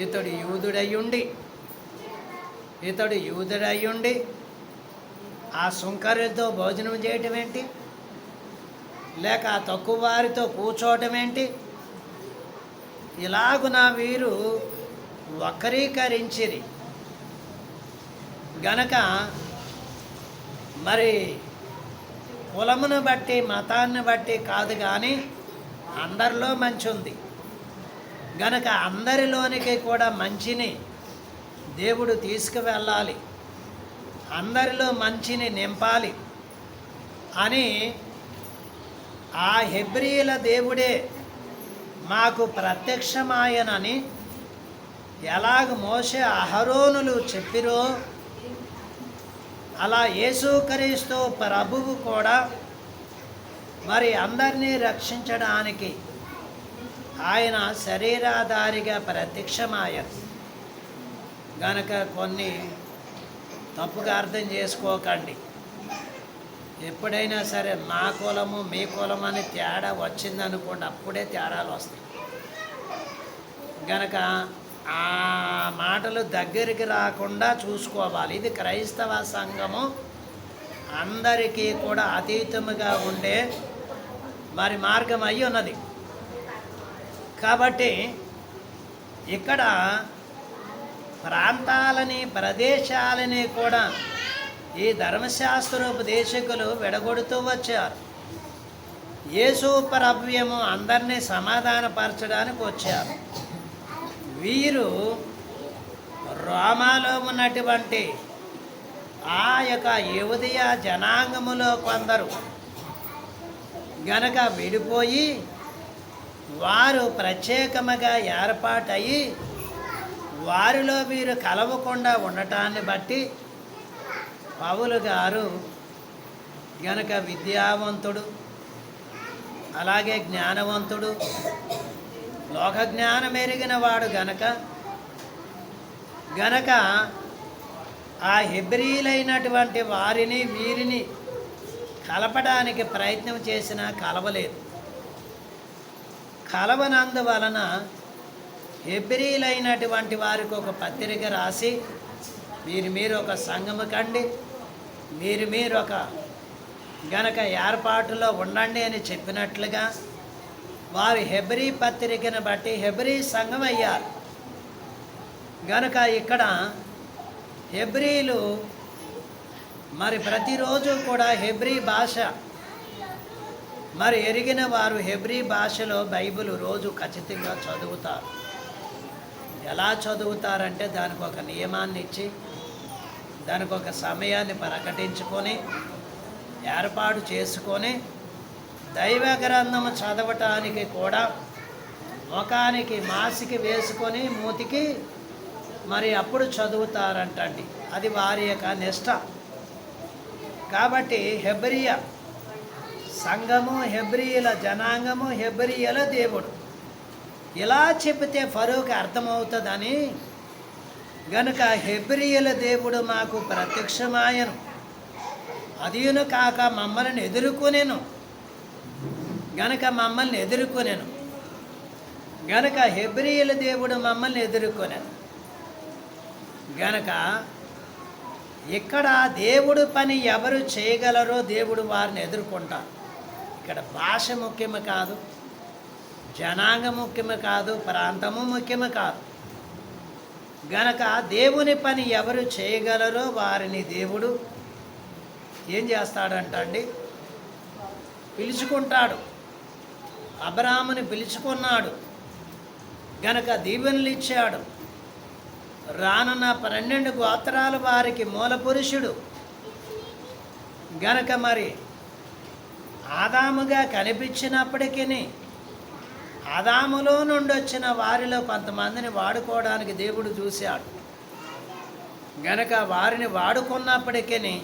ఇతడు యూదుడయ్యుండి ఆ సుంకరులతో భోజనం చేయటం ఏంటి, లేక ఆ తక్కువ వారితో కూర్చోవటం ఏంటి, ఇలాగున వీరు వక్రీకరించిరి. గనక మరి కులమును బట్టి మతాన్ని బట్టి కాదు కానీ అందరిలో మంచి ఉంది. గనక అందరిలోనికి కూడా మంచిని దేవుడు తీసుకువెళ్ళాలి, అందరిలో మంచిని నింపాలి అని ఆ హెబ్రీల దేవుడే మాకు ప్రత్యక్షమాయనని ఎలాగ మోషే అహరోనులు చెప్పిరో అలా యేసుక్రీస్తు ప్రభువు కూడా మరి అందరినీ రక్షించడానికి ఆయన శరీరాధారిగా ప్రత్యక్షమాయ. గనక కొన్ని తప్పుగా అర్థం చేసుకోకండి. ఎప్పుడైనా సరే మా కులము మీ కులం అని తేడా వచ్చిందనుకోండి, అప్పుడే తేడాలు వస్తాయి. గనక ఆ మాటలు దగ్గరికి రాకుండా చూసుకోవాలి. ఇది క్రైస్తవ సంఘము అందరికీ కూడా అతీతముగా ఉండే మరి మార్గం అయి ఉన్నది. కాబట్టి ఇక్కడ ప్రాంతాలని ప్రదేశాలని కూడా ఈ ధర్మశాస్త్రోపదేశకులు విడగొడుతూ వచ్చారు. యేసు ప్రభువు అందరినీ సమాధానపరచడానికి వచ్చారు. వీరు రోమాలో ఉన్నటువంటి ఆ యొక్క యూదయ జనాంగములో కొందరు గనక విడిపోయి వారు ప్రత్యేకముగా ఏర్పాటయి వారిలో వీరు కలవకుండా ఉండటాన్ని బట్టి పౌలు గారు గనక విద్యావంతుడు, అలాగే జ్ఞానవంతుడు, లోక జ్ఞానం ఎరిగిన వాడు గనక ఆ హెబ్రీలైనటువంటి వారిని వీరిని కలపడానికి ప్రయత్నం చేసినా కలవలేదు. కలవనందువలన హెబ్రీలైనటువంటి వారికి ఒక పత్రిక రాసి మీరు ఒక సంఘము కండి, మీరు ఒక గనక ఏర్పాటులో ఉండండి అని చెప్పినట్లుగా వారు హెబ్రీ పత్రికను బట్టి హెబ్రీ సంఘం అయ్యారు. గనక ఇక్కడ హెబ్రీలు మరి ప్రతిరోజు కూడా హెబ్రీ భాష మరి ఎరిగిన వారు హెబ్రీ భాషలో బైబిల్ రోజు ఖచ్చితంగా చదువుతారు. ఎలా చదువుతారంటే దానికి ఒక నియమాన్ని ఇచ్చి దానికి ఒక సమయాన్ని ప్రకటించుకొని ఏర్పాటు చేసుకొని దైవ గ్రంథము చదవటానికి కూడా ముఖానికి మాసికి వేసుకొని మూతికి మరి అప్పుడు చదువుతారంటండి. అది వారి యొక్క నిష్ట. కాబట్టి హెబ్రియ సంఘము, హెబ్రియల జనాంగము, హెబ్రియల దేవుడు ఇలా చెబితే ఫరోకి అర్థమవుతుందని గనుక హెబ్రియల దేవుడు మాకు ప్రత్యక్షమాయను, అదియును కాక మమ్మల్ని ఎదుర్కొనేను గనక హెబ్రియల దేవుడు మమ్మల్ని ఎదుర్కొనేను గనక ఇక్కడ దేవుడు పని ఎవరు చేయగలరో దేవుడు వారిని ఎదుర్కొంటారు. ఇక్కడ భాష ముఖ్యము కాదు, జనాంగం ముఖ్యము కాదు, ప్రాంతము ముఖ్యము కాదు. గనక దేవుని పని ఎవరు చేయగలరో వారిని దేవుడు ఏం చేస్తాడంటండి, పిలుచుకుంటాడు. అబ్రాహాముని పిలుచుకున్నాడు గనక దీవెనలు ఇచ్చాడు. రానున్న 12 గోత్రాల వారికి మూల పురుషుడు గనక మరి ఆదాముగా కనిపించినప్పటికీ ఆదాములో నుండి వచ్చిన వారిలో కొంతమందిని వాడుకోవడానికి దేవుడు చూశాడు. గనక వారిని వాడుకున్నప్పటికీ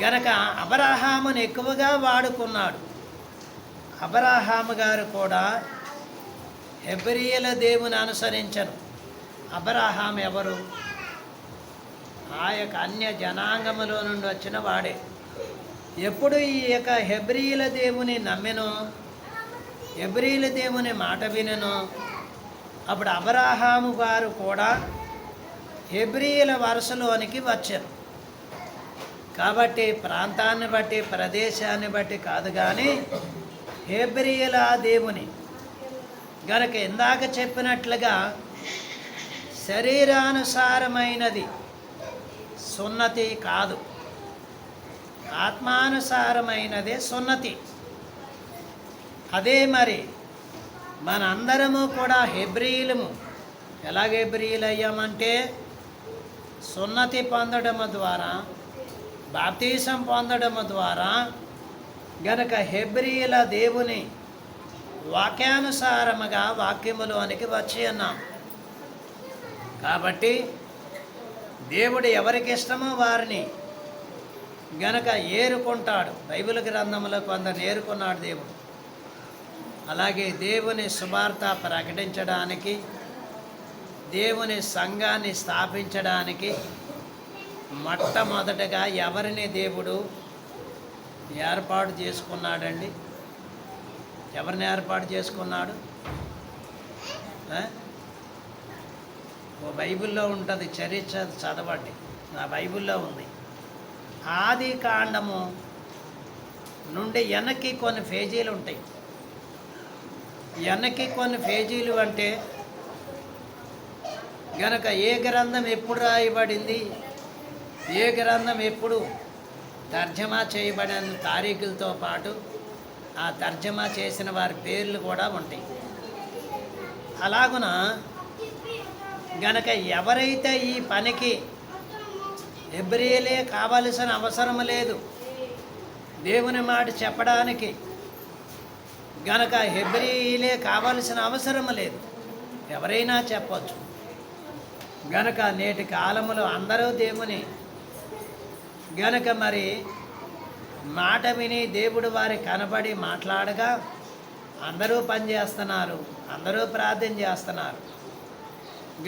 గనక అబ్రహాముని ఎక్కువగా వాడుకున్నాడు. అబ్రహాము గారు కూడా హెబ్రియల దేవుని అనుసరించను. అబ్రహాం ఎవరు? ఆ యొక్క అన్య జనాంగములో నుండి వచ్చిన వాడే. ఎప్పుడు ఈ యొక్క హెబ్రియల దేవుని నమ్మెనో, హెబ్రియల దేవుని మాట వినెనో, అప్పుడు అబ్రహాము గారు కూడా హెబ్రియల వరుసలోనికి వచ్చారు. కాబట్టి ప్రాంతాన్ని బట్టి ప్రదేశాన్ని బట్టి కాదు కానీ హెబ్రియల దేవుని గనక ఇందాక చెప్పినట్లుగా శరీరానుసారమైనది సున్నతి కాదు, ఆత్మానుసారమైనదే సున్నతి. అదే మరి మనందరము కూడా హెబ్రీయులము. ఎలాగ హెబ్రీయులు అయ్యామంటే సున్నతి పొందడము ద్వారా, బాప్తీసం పొందడము ద్వారా గనక హెబ్రీయుల దేవుని వాక్యానుసారముగా వాక్యములోనికి వచ్చి ఉన్నాం. కాబట్టి దేవుడు ఎవరికి ఇష్టమో వారిని గనక ఏరుకుంటాడు. బైబిల్ గ్రంథంలో కొందరు ఏరుకున్నాడు దేవుడు. అలాగే దేవుని సువార్త ప్రకటించడానికి, దేవుని సంఘాన్ని స్థాపించడానికి మొట్టమొదటగా ఎవరిని దేవుడు ఏర్పాటు చేసుకున్నాడండి? ఎవరిని ఏర్పాటు చేసుకున్నాడు? ఓ బైబిల్లో ఉంటుంది, చరిత్ర చదవండి. నా బైబిల్లో ఉంది. ఆది కాండము నుండి వెనక్కి కొన్ని పేజీలు ఉంటాయి. వెనక్కి కొన్ని పేజీలు అంటే గనక ఏ గ్రంథం ఎప్పుడు రాయబడింది, ఏ గ్రంథం ఎప్పుడు తర్జమా చేయబడిన తారీఖులతో పాటు ఆ తర్జమా చేసిన వారి పేర్లు కూడా ఉంటాయి. అలాగున గనక ఎవరైతే ఈ పనికి హెబ్రీయులే కావలసిన అవసరం లేదు, దేవుని మాట చెప్పడానికి గనక హెబ్రీలే కావాల్సిన అవసరం లేదు, ఎవరైనా చెప్పొచ్చు. గనక నేటి కాలంలో అందరూ దేవుని గనక మరి మాట విని దేవుడు వారి కనబడి మాట్లాడగా అందరూ పనిచేస్తున్నారు, అందరూ ప్రార్థన చేస్తున్నారు.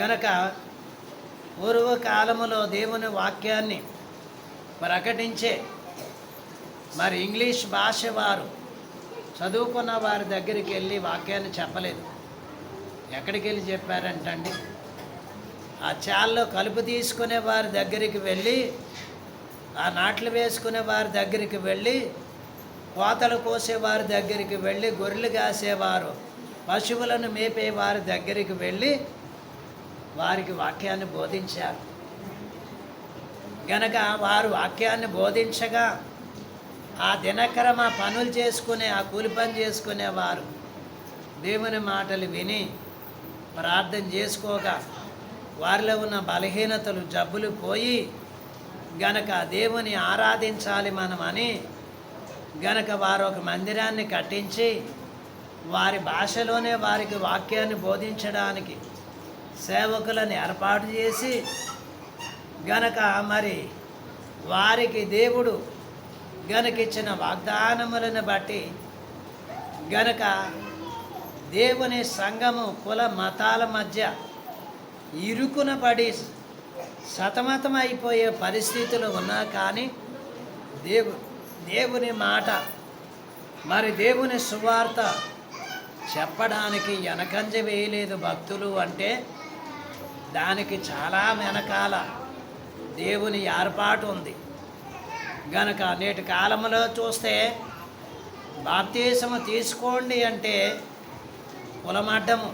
గనక పూర్వకాలములో దేవుని వాక్యాన్ని ప్రకటించే మరి ఇంగ్లీష్ భాష వారు చదువుకున్న వారి దగ్గరికి వెళ్ళి వాక్యాన్ని చెప్పలేదు. ఎక్కడికి వెళ్ళి చెప్పారంటండి, ఆ చాల్లో కలుపు తీసుకునే వారి దగ్గరికి వెళ్ళి, ఆ నాట్లు వేసుకునే వారి దగ్గరికి వెళ్ళి, కోతలు కోసేవారి దగ్గరికి వెళ్ళి, గొర్రెలు కాసేవారు, పశువులను మేపే వారి దగ్గరికి వెళ్ళి వారికి వాక్యాన్ని బోధించారు. గనక వారు వాక్యాన్ని బోధించగా ఆ దినక్రమ పనులు చేసుకునే, ఆ కూలి పని చేసుకునేవారు దేవుని మాటలు విని ప్రార్థన చేసుకోగా వారిలో ఉన్న బలహీనతలు, జబ్బులు పోయి గనక దేవుని ఆరాధించాలి మనమని గనక వారు ఒక మందిరాన్ని కట్టించి వారి భాషలోనే వారికి వాక్యాన్ని బోధించడానికి సేవకులను ఏర్పాటు చేసి గనక మరి వారికి దేవుడు గనక ఇచ్చిన వాగ్దానములను బట్టి గనక దేవుని సంఘము కుల మతాల మధ్య ఇరుకున పడి సతమతం అయిపోయే పరిస్థితులు ఉన్నా కానీ దేవుని మాట మరి దేవుని సువార్త చెప్పడానికి వెనకంజ వేయలేదు భక్తులు. అంటే దానికి చాలా వెనకాల దేవుని ఏర్పాటు ఉంది. గనక నేటి కాలంలో చూస్తే బాప్తీసము తీసుకోండి అంటే కులమడ్డము.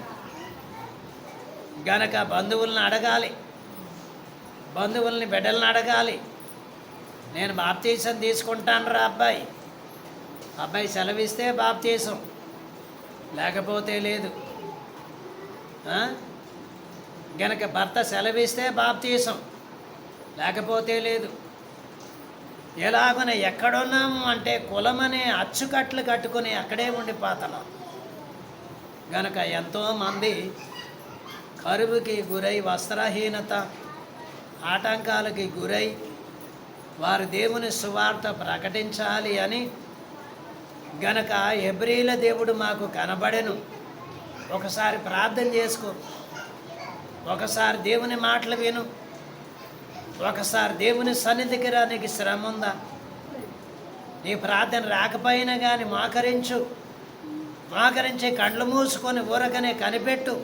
గనక బంధువులను అడగాలి, బంధువుల్ని బిడ్డలను అడగాలి, నేను బాప్తీసం తీసుకుంటాను రా అబ్బాయి, అబ్బాయి సెలవిస్తే బాప్తీసం, లేకపోతే లేదు. గనక భర్త సెలవిస్తే బాప్తీసం, లేకపోతే లేదు. ఎలాగనే ఎక్కడున్నాము అంటే కులమనే అచ్చుకట్లు కట్టుకుని అక్కడే ఉండిపోతున్నాం. గనక ఎంతోమంది కరువుకి గురై, వస్త్రహీనత ఆటంకాలకి గురై వారు దేవుని సువార్త ప్రకటించాలి అని గనక హెబ్రీల దేవుడు మాకు కనబడెను. ఒకసారి ప్రార్థన చేసుకో, ఒకసారి దేవుని మాటలు విను, ఒకసారి దేవుని సన్నిధికి రా. నీకు శ్రమ ఉందా? నీ ప్రార్థన రాకపోయినా కానీ మోకరించు, మోకరించి కండ్లు మూసుకొని ఊరకనే కనిపెట్టు,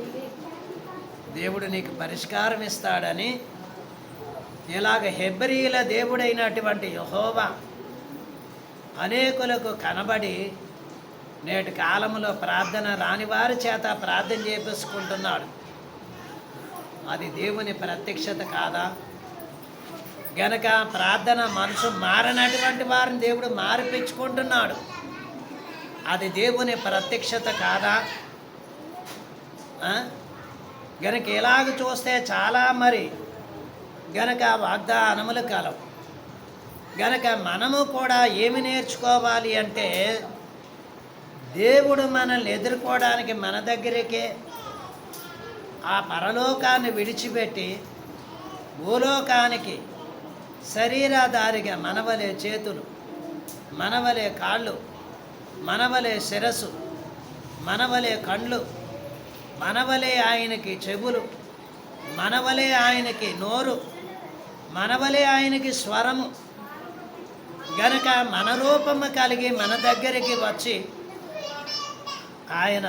దేవుడు నీకు పరిష్కారం ఇస్తాడని ఇలాగ హెబ్రీల దేవుడైనటువంటి యెహోవా అనేకులకు కనబడి నేటి కాలంలో ప్రార్థన రాని వారి చేత ప్రార్థన చేపించుకుంటున్నాడు. అది దేవుని ప్రత్యక్షత కాదా? గనక ప్రార్థన మనసు మారినటువంటి వారిని దేవుడు మారిపించుకుంటున్నాడు. అది దేవుని ప్రత్యక్షత కాదా? గనక ఇలాగ చూస్తే చాలా మరి గనక వాగ్దానములు కలవు. గనక మనము కూడా ఏమి నేర్చుకోవాలి అంటే దేవుడు మనల్ని ఎదుర్కోవడానికి మన దగ్గరికే ఆ పరలోకాన్ని విడిచిపెట్టి భూలోకానికి శరీరధారిగా మనవలే చేతులు, మనవలే కాళ్ళు, మనవలే శిరస్సు, మనవలే కండ్లు, మనవలే ఆయనకి చెవులు, మనవలే ఆయనకి నోరు, మనవలే ఆయనకి స్వరము. గనక మన రూపము కలిగి మన దగ్గరికి వచ్చి ఆయన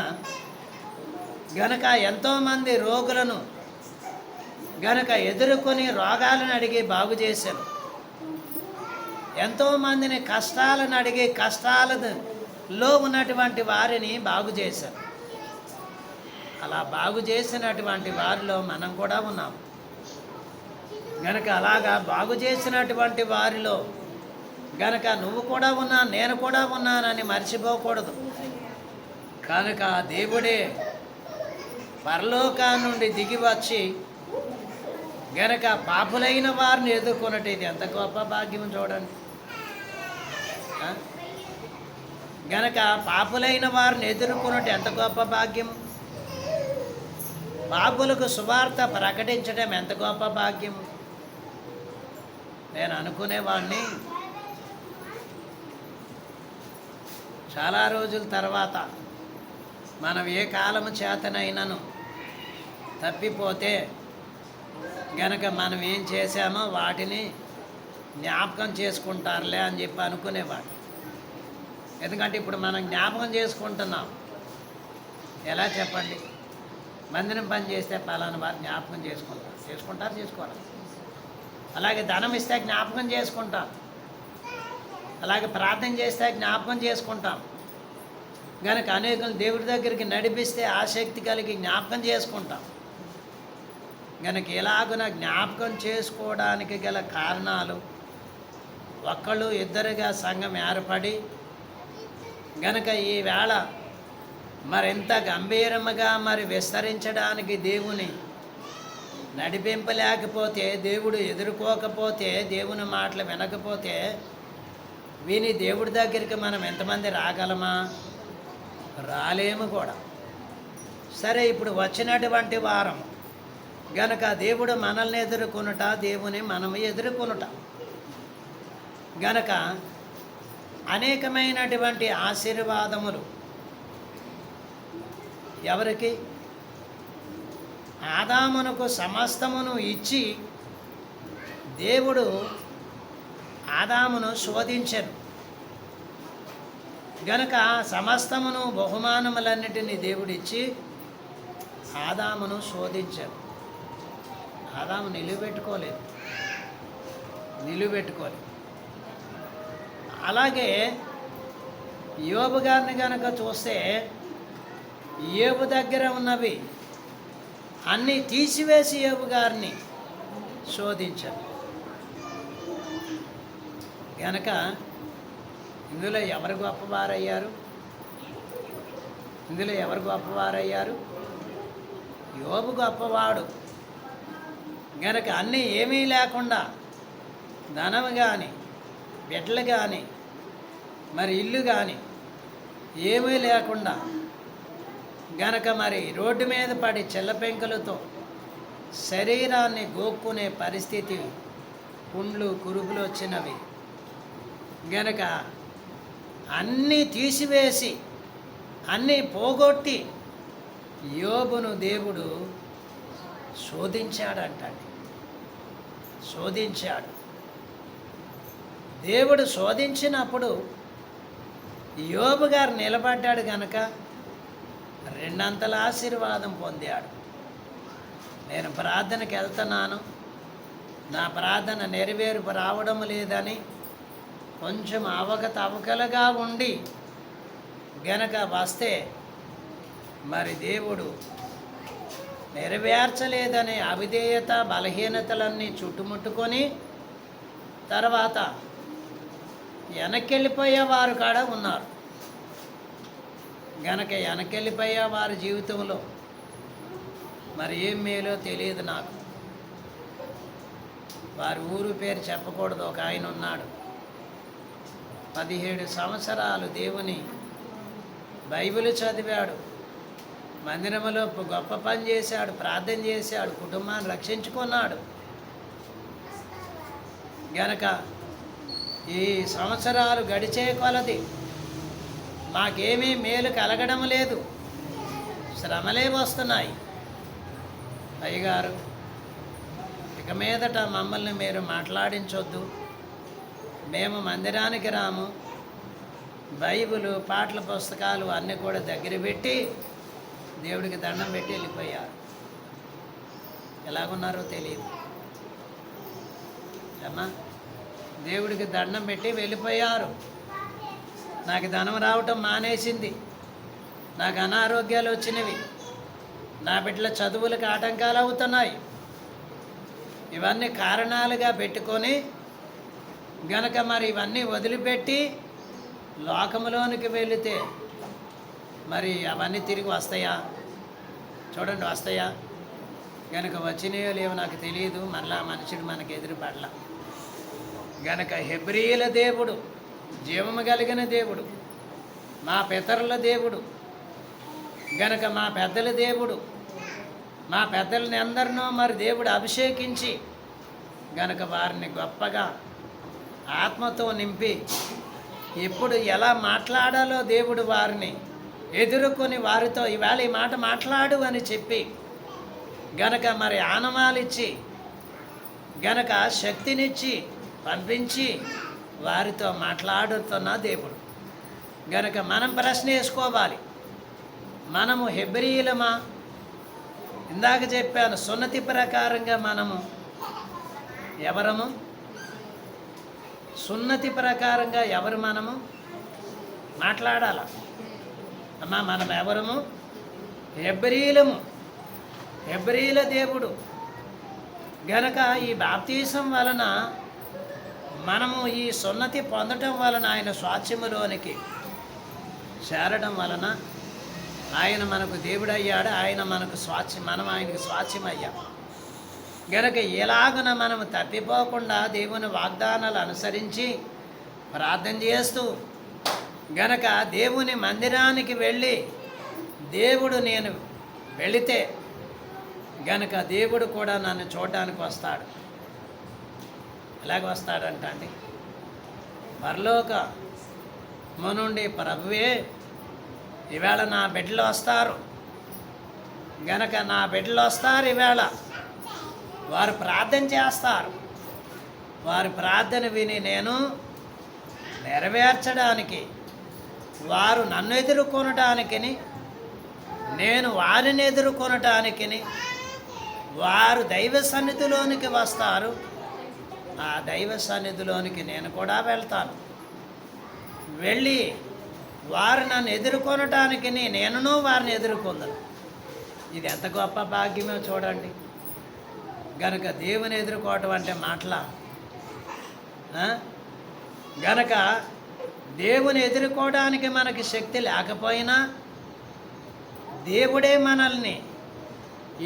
గనక ఎంతోమంది రోగులను గనక ఎదుర్కొని రోగాలను అడిగి బాగు చేశారు. ఎంతోమందిని కష్టాలను అడిగి కష్టాలలో ఉన్నటువంటి వారిని బాగు చేశారు. అలా బాగు చేసినటువంటి వారిలో మనం కూడా ఉన్నాం. గనక అలాగా బాగు చేసినటువంటి వారిలో గనక నువ్వు కూడా ఉన్నా, నేను కూడా ఉన్నానని మర్చిపోకూడదు. కనుక దేవుడే పరలోకా నుండి దిగి వచ్చి గనక పాపులైన వారిని ఎదుర్కొన్నట్టు ఇది ఎంత గొప్ప భాగ్యం చూడండి. గనక పాపులైన వారిని ఎదుర్కొనుట ఎంత గొప్ప భాగ్యం. పాపులకు సువార్త ప్రకటించడం ఎంత గొప్ప భాగ్యం. నేను అనుకునేవాడిని, చాలా రోజుల తర్వాత మనం ఏ కాలము చేతనైనాను తప్పిపోతే గనక మనం ఏం చేశామో వాటిని జ్ఞాపకం చేసుకుంటారులే అని చెప్పి అనుకునేవాడు. ఎందుకంటే ఇప్పుడు మనం జ్ఞాపకం చేసుకుంటున్నాం. ఎలా చెప్పండి? మందిరం పని చేస్తే పలానా వారు జ్ఞాపకం చేసుకుంటారు చేసుకోవాలి. అలాగే ధనం ఇస్తే జ్ఞాపకం చేసుకుంటాం. అలాగే ప్రార్థన చేస్తే జ్ఞాపకం చేసుకుంటాం. కనుక అనేకులు దేవుడి దగ్గరికి నడిపిస్తే ఆసక్తి కలిగి జ్ఞాపకం చేసుకుంటాం. కనుక ఇలాగున జ్ఞాపకం చేసుకోవడానికి గల కారణాలు, ఒక్కళ్ళు ఇద్దరుగా సంఘం ఏర్పడి గనక ఈవేళ మరింత గంభీరముగా విస్తరించడానికి దేవుని నడిపింపలేకపోతే, దేవుడు ఎదుర్కోకపోతే, దేవుని మాటలు వినకపోతే విని దేవుడి దగ్గరికి మనం ఎంతమంది రాగలమా? రాలేము కూడా. సరే, ఇప్పుడు వచ్చినటువంటి వారం గనక దేవుడు మనల్ని ఎదుర్కొనుట, దేవుని మనము ఎదుర్కొనుట గనక అనేకమైనటువంటి ఆశీర్వాదములు ఎవరికి? ఆదామునకు సమస్తమును ఇచ్చి దేవుడు ఆదామును శోధించెను గనక సమస్తమును బహుమానములన్నిటినీ దేవుడిచ్చి ఆదామును శోధించాడు. ఆదాము నిలువబెట్టుకోలేదు. అలాగే యోబు గారిని కనుక చూస్తే యోబు దగ్గర ఉన్నవి అన్నీ తీసివేసి యోబు గారిని శోధించారు. కనుక ఇందులో ఎవరు గొప్పవారయ్యారు? యోబు గొప్పవాడు. గనక అన్నీ ఏమీ లేకుండా, ధనం కానీ, బిడ్డలు కానీ, ఇల్లు కానీ ఏమీ లేకుండా గనక రోడ్డు మీద పడి చెల్లపెంకులతో శరీరాన్ని గోక్కునే పరిస్థితి, పుండ్లు కురుపులు వచ్చినవి. గనక అన్నీ తీసివేసి అన్నీ పోగొట్టి యోబును దేవుడు శోధించాడు. దేవుడు శోధించినప్పుడు యోబు గారు నిలబడ్డాడు గనక రెండంతల ఆశీర్వాదం పొందాడు. నేను ప్రార్థనకి వెళ్తున్నాను, నా ప్రార్థన నెరవేర్పు రావడం లేదని కొంచెం అవకతవకలుగా ఉండి గనక వస్తే దేవుడు నెరవేర్చలేదనే అవిధేయత, బలహీనతలన్నీ చుట్టుముట్టుకొని తర్వాత వెనక్కెళ్ళిపోయేవారు కాడ ఉన్నారు. గనక వెనక్కెళ్ళిపోయే వారి జీవితంలో ఏం మేలో తెలియదు నాకు. వారి ఊరు పేరు చెప్పకూడదు. ఒక ఆయన ఉన్నాడు, 17 సంవత్సరాలు దేవుని బైబిల్ చదివాడు, మందిరంలో గొప్ప పని చేశాడు, ప్రార్థన చేశాడు, కుటుంబాన్ని రక్షించుకున్నాడు. గనక ఈ సంవత్సరాలు గడిచే కొలది మాకేమీ మేలు కలగడం లేదు, శ్రమలే వస్తున్నాయి. అయ్యగారు, ఇక మీదట మమ్మల్ని మీరు మాట్లాడించొద్దు, మేము మందిరానికి రాము, బైబిలు, పాటల పుస్తకాలు అన్నీ కూడా దగ్గర పెట్టి దేవుడికి దండం పెట్టి వెళ్ళిపోయారు. ఎలాగున్నారో తెలియదు అమ్మా. దేవుడికి దండం పెట్టి వెళ్ళిపోయారు. నాకు ధనం రావటం మానేసింది, నాకు అనారోగ్యాలు వచ్చినవి, నా బిడ్డల చదువులకు ఆటంకాలు అవుతున్నాయి. ఇవన్నీ కారణాలుగా పెట్టుకొని గనక ఇవన్నీ వదిలిపెట్టి లోకంలోనికి వెళితే అవన్నీ తిరిగి వస్తాయా? చూడండి, వస్తాయా? గనక వచ్చినాయో లేవో నాకు తెలియదు. మళ్ళా మనుషుడు మనకు ఎదురుపడలా. గనక హెబ్రీయుల దేవుడు, జీవము కలిగిన దేవుడు, మా పితరుల దేవుడు గనక మా పెద్దల దేవుడు, మా పెద్దలని అందరినో మరి దేవుడు అభిషేకించి గనక వారిని గొప్పగా ఆత్మతో నింపి ఎప్పుడు ఎలా మాట్లాడాలో దేవుడు వారిని ఎదుర్కొని వారితో ఇవాళ ఈ మాట మాట్లాడు అని చెప్పి గనక మరి ఆనవాలిచ్చి గనక శక్తినిచ్చి పంపించి వారితో మాట్లాడుతున్న దేవుడు. గనక మనం ప్రశ్న వేసుకోవాలి, మనము హెబ్రీయులమా? ఇందాక చెప్పాను, సున్నతి ప్రకారంగా మనము ఎవరము? సున్నతి ప్రకారంగా ఎవరు మనము మాట్లాడాల అమ్మా? మనం ఎవరము? హెబ్రీయులము, హెబ్రీయుల దేవుడు. గనక ఈ బాప్తీసం వలన మనము ఈ సున్నతి పొందటం వలన ఆయన స్వాస్థ్యములోనికి చేరడం వలన ఆయన మనకు దేవుడయ్యాడు, ఆయన మనకు స్వాస్థ్యం, మనం ఆయనకు స్వాస్థ్యం అయ్యాం. గనక ఎలాగున మనము తప్పిపోకుండా దేవుని వాగ్దానాలు అనుసరించి ప్రార్థన చేస్తూ గనక దేవుని మందిరానికి వెళ్ళి దేవుడు నేను వెళితే గనక దేవుడు కూడా నన్ను చూడడానికి వస్తాడు. ఎలాగ వస్తాడంట అండి? పరలోకము నుండి ప్రభువే ఈవేళ నా బిడ్డలు వస్తారు, గనక నా బిడ్డలు వస్తారు, ఈవేళ వారు ప్రార్థన చేస్తారు, వారి ప్రార్థన విని నేను నెరవేర్చడానికి, వారు నన్ను ఎదుర్కొనటానికి, నేను వారిని ఎదుర్కొనటానికి వారు దైవ సన్నిధిలోనికి వస్తారు. ఆ దైవ సన్నిధిలోనికి నేను కూడా వెళ్తాను. వెళ్ళి వారు నన్ను ఎదుర్కొనటానికి నేనును వారిని ఎదుర్కొందను. ఇది ఎంత గొప్ప భాగ్యమో చూడండి. గనక దేవుని ఎదుర్కోవటం అంటే మాటలా? గనక దేవుని ఎదుర్కోవడానికి మనకి శక్తి లేకపోయినా దేవుడే మనల్ని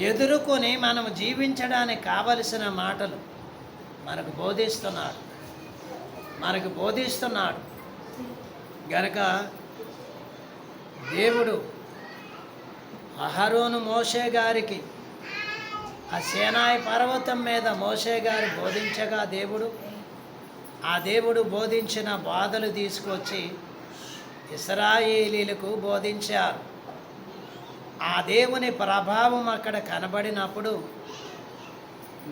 ఎదుర్కొని మనము జీవించడానికి కావలసిన మాటలు మనకు బోధిస్తున్నాడు. గనక దేవుడు అహరోను మోషే గారికి ఆ సీనాయి పర్వతం మీద మోషే గారు బోధించగా ఆ దేవుడు బోధించిన బోధలు తీసుకొచ్చి ఇశ్రాయేలీలకు బోధించారు. ఆ దేవుని ప్రభావం అక్కడ కనబడినప్పుడు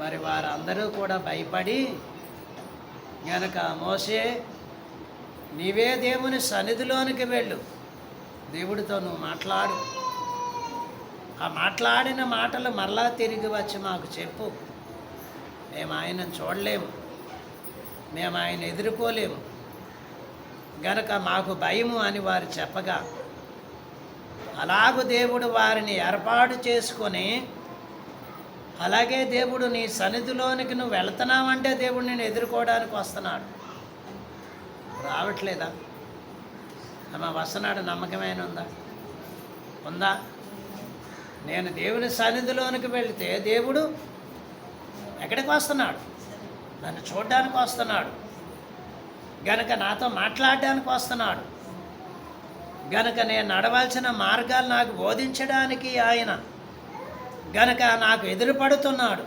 మరి వారందరూ కూడా భయపడి గనక మోషే నీవే దేవుని సన్నిధిలోనికి వెళ్ళు, దేవుడితో నువ్వు మాట్లాడు, ఆ మాట్లాడిన మాటలు మరలా తిరిగి వచ్చి మాకు చెప్పు, మేము ఆయనను చూడలేము, మేము ఆయన ఎదుర్కోలేము, గనక మాకు భయము అని వారు చెప్పగా అలాగూ దేవుడు వారిని ఏర్పాటు చేసుకొని అలాగే దేవుడు నీ సన్నిధిలోనికి నువ్వు వెళుతున్నావంటే దేవుడు నేను ఎదుర్కోవడానికి వస్తున్నాడు. రావట్లేదా అమ్మ? వస్తున్నాడు. నమ్మకమైన ఉందా? నేను దేవుని సన్నిధిలోనికి వెళితే దేవుడు ఎక్కడికి వస్తున్నాడు? నన్ను చూడడానికి వస్తున్నాడు, గనక నాతో మాట్లాడడానికి వస్తున్నాడు, గనక నేను నడవాల్సిన మార్గాలు నాకు బోధించడానికి ఆయన గనక నాకు ఎదురుపడుతున్నాడు.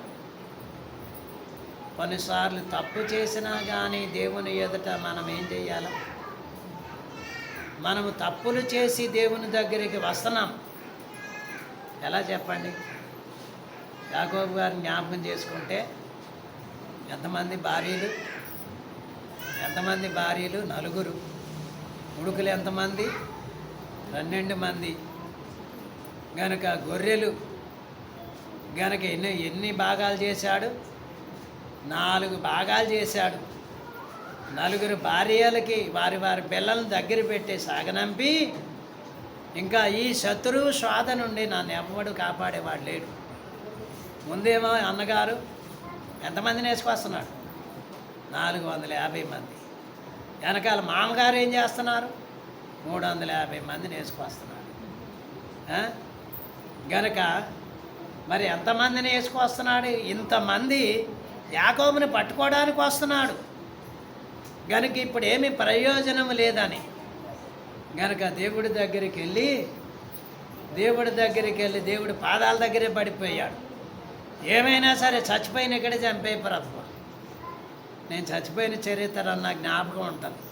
కొన్నిసార్లు తప్పు చేసినా కానీ దేవుని ఎదుట మనం ఏం చేయాలి? మనము తప్పులు చేసి దేవుని దగ్గరికి వస్తున్నాం. ఎలా చెప్పండి? యాకోబు గారిని జ్ఞాపకం చేసుకుంటే ఎంతమంది భార్యలు? 4. ఉడుకులు ఎంతమంది? 12 మంది. గనక గొర్రెలు గనక ఎన్ని భాగాలు చేశాడు? 4 భాగాలు చేశాడు. 4 భార్యలకి వారి పిల్లలను దగ్గర పెట్టి సాగనంపి ఇంకా ఈ శత్రువు శోధ నుండి నన్ను ఎవ్వడు కాపాడేవాడు లేడు. ముందేమో అన్నగారు ఎంతమందిని వేసుకొస్తున్నాడు? 450 మంది. వెనకాల మామగారు ఏం చేస్తున్నారు? 350 మందిని వేసుకొస్తున్నాడు. గనక మరి ఎంతమందిని వేసుకొస్తున్నాడు? ఇంతమంది యాకోబుని పట్టుకోవడానికి వస్తున్నాడు. గనుక ఇప్పుడు ఏమి ప్రయోజనం లేదని గనక దేవుడి దగ్గరికి వెళ్ళి దేవుడి పాదాల దగ్గరే పడిపోయాడు. ఏమైనా సరే చచ్చిపోయిన ఇక్కడే చంపే ప్రభు, నేను చచ్చిపోయిన చరిత్ర నా జ్ఞాపకం ఉంటుంది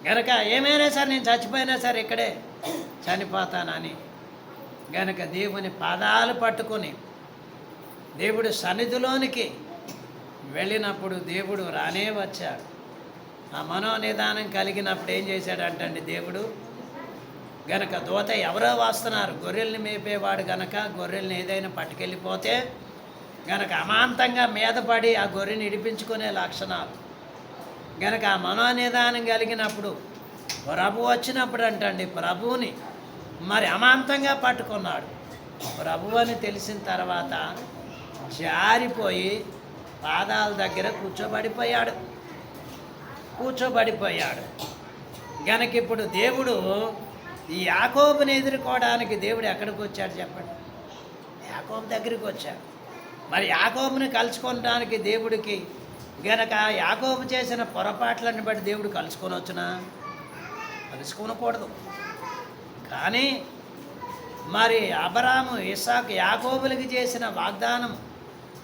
గనక ఏమైనా సరే నేను చచ్చిపోయినా సరే ఇక్కడే చనిపోతానని గనక దేవుని పాదాలు పట్టుకొని దేవుడు సన్నిధిలోనికి వెళ్ళినప్పుడు దేవుడు రానే వచ్చాడు. ఆ మనోనిదానం కలిగినప్పుడు ఏం చేశాడంటండి దేవుడు, గనక దూత ఎవరో వస్తున్నారు, గొర్రెల్ని మేపేవాడు గనక గొర్రెల్ని ఏదైనా పట్టుకెళ్ళిపోతే గనక అమాంతంగా మీద పడి ఆ గొర్రెని ఇడిపించుకునే లక్షణాలు గనక ఆ మనోనిదానం కలిగినప్పుడు ప్రభు వచ్చినప్పుడు అంటండి ప్రభువుని మరి అమాంతంగా పట్టుకున్నాడు. ప్రభు అని తెలిసిన తర్వాత జారిపోయి పాదాల దగ్గర కూర్చోబడిపోయాడు. గనక ఇప్పుడు దేవుడు ఈ యాకోబుని ఎదుర్కోవడానికి దేవుడు ఎక్కడికి వచ్చాడు చెప్పండి? యాకోబు దగ్గరికి వచ్చాడు. మరి యాకోబుని కలుసుకోవడానికి దేవుడికి గనక యాకోబు చేసిన పొరపాట్లను బట్టి దేవుడు కలుసుకోనకూడదు. కానీ మరి అబ్రాహాము, ఇస్సాకు, యాకోబులకి చేసిన వాగ్దానం,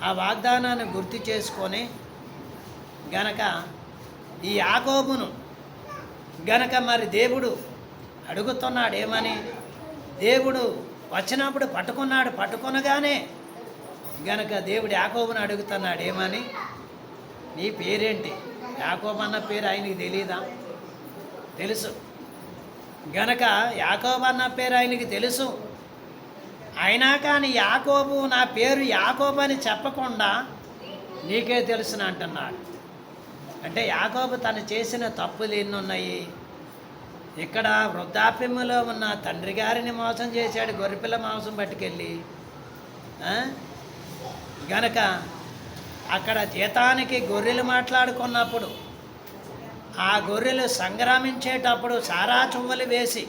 ఆ వాగ్దానాన్ని గుర్తు చేసుకొని గనక ఈ యాకోబును గనక మరి దేవుడు అడుగుతున్నాడు ఏమని, దేవుడు వచ్చినప్పుడు పట్టుకొనగానే గనక దేవుడు యాకోబును అడుగుతున్నాడు ఏమని, నీ పేరేంటి? యాకోబు అన్న పేరు ఆయనకి తెలియదా? తెలుసు. గనక యాకోబు అన్న పేరు ఆయనకి తెలుసు. అయినా కానీ యాకోబు, నా పేరు యాకోబు అని చెప్పకుండా నీకే తెలుసును అంటున్నాడు. అంటే యాకోబు తను చేసిన తప్పులు ఎన్ని ఉన్నాయి. ఇక్కడ వృద్ధాప్యములో ఉన్న తండ్రి గారిని మోసం చేశాడు, గొర్రెపిల్ల మాంసం పట్టుకెళ్ళి. గనక అక్కడ జీతానికి గొర్రెలు మాట్లాడుకున్నప్పుడు ఆ గొర్రెలు సంగ్రామించేటప్పుడు సారా చువ్వలు వేసి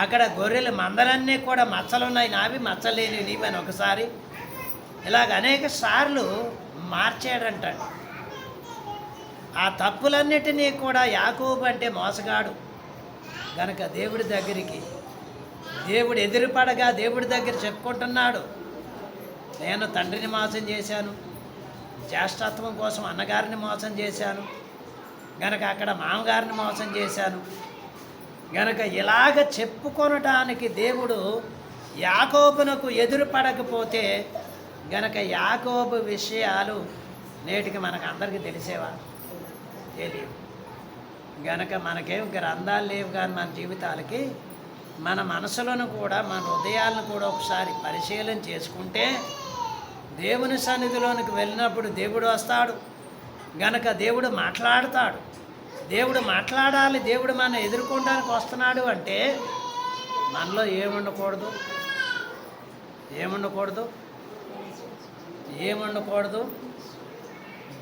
అక్కడ గొర్రెలు మందలన్నీ కూడా మచ్చలున్నాయి, నావి మచ్చలేని నీవని ఒకసారి ఇలాగ అనేక సార్లు మార్చాడంట. ఆ తప్పులన్నిటినీ కూడా యాకోబు అంటే మోసగాడు గనక దేవుడి దగ్గరికి దేవుడు ఎదురుపడగా దేవుడి దగ్గర చెప్పుకుంటున్నాడు, నేను తండ్రిని మోసం చేశాను, జ్యేష్ఠత్వం కోసం అన్నగారిని మోసం చేశాను, గనక అక్కడ మామగారిని మోసం చేశాను. గనక ఇలాగ చెప్పుకొనటానికి దేవుడు యాకోబునకు ఎదురుపడకపోతే గనక యాకోబు విషయాలు నేటికి మనకు అందరికీ తెలిసేవా? తెలియవు. గనక మనకేం గ్రంథాలు లేవు, కానీ మన జీవితాలకి మన మనసులను కూడా మన హృదయాలను కూడా ఒకసారి పరిశీలన చేసుకుంటే దేవుని సన్నిధిలోనికి వెళ్ళినప్పుడు దేవుడు వస్తాడు. గనక దేవుడు మాట్లాడతాడు. దేవుడు మాట్లాడాలి. దేవుడు మనం ఎదుర్కోవడానికి వస్తున్నాడు అంటే మనలో ఏముండకూడదు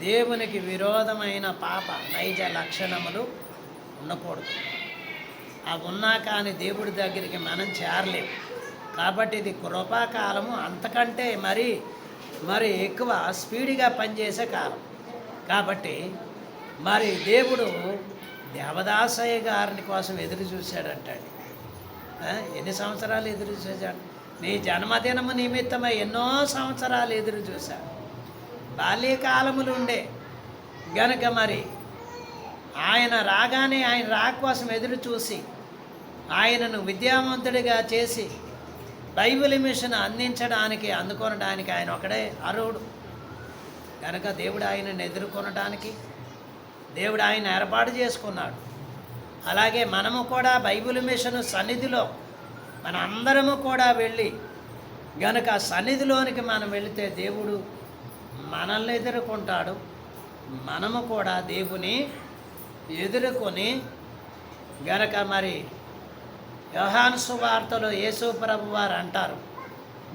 దేవునికి విరోధమైన పాప నైజ లక్షణములు ఉండకూడదు. అవి ఉన్నా కానీ దేవుడి దగ్గరికి మనం చేరలేము. కాబట్టి ఇది కృపాకాలము, అంతకంటే మరి ఎక్కువ స్పీడ్గా పనిచేసే కాలం. కాబట్టి మరి దేవుడు దేవదాసయ్య గారిని కోసం ఎదురు చూశాడంటాడు. ఎన్ని సంవత్సరాలు ఎదురు చూశాడు? నీ జన్మదినము నిమిత్తమై ఎన్నో సంవత్సరాలు ఎదురు చూశాడు. బాల్యకాలములు ఉండే గనక మరి ఆయన రాగానే ఆయన రాక కోసం ఎదురు చూసి ఆయనను విద్యావంతుడిగా చేసి బైబిల్ మిషన్ అందించడానికి అందుకొనడానికి ఆయన ఒకడే అర్హుడు. కనుక దేవుడు ఆయనను ఎదుర్కొనడానికి దేవుడు ఆయన ఏర్పాటు చేసుకున్నాడు. అలాగే మనము కూడా బైబిల్ మిషన్ సన్నిధిలో మన అందరము కూడా వెళ్ళి గనక సన్నిధిలోనికి మనం వెళితే దేవుడు మనల్ని ఎదుర్కొంటాడు. మనము కూడా దేవుని ఎదుర్కొని గనక మరి యోహాను సువార్తలో యేసు ప్రభు వారు అంటారు,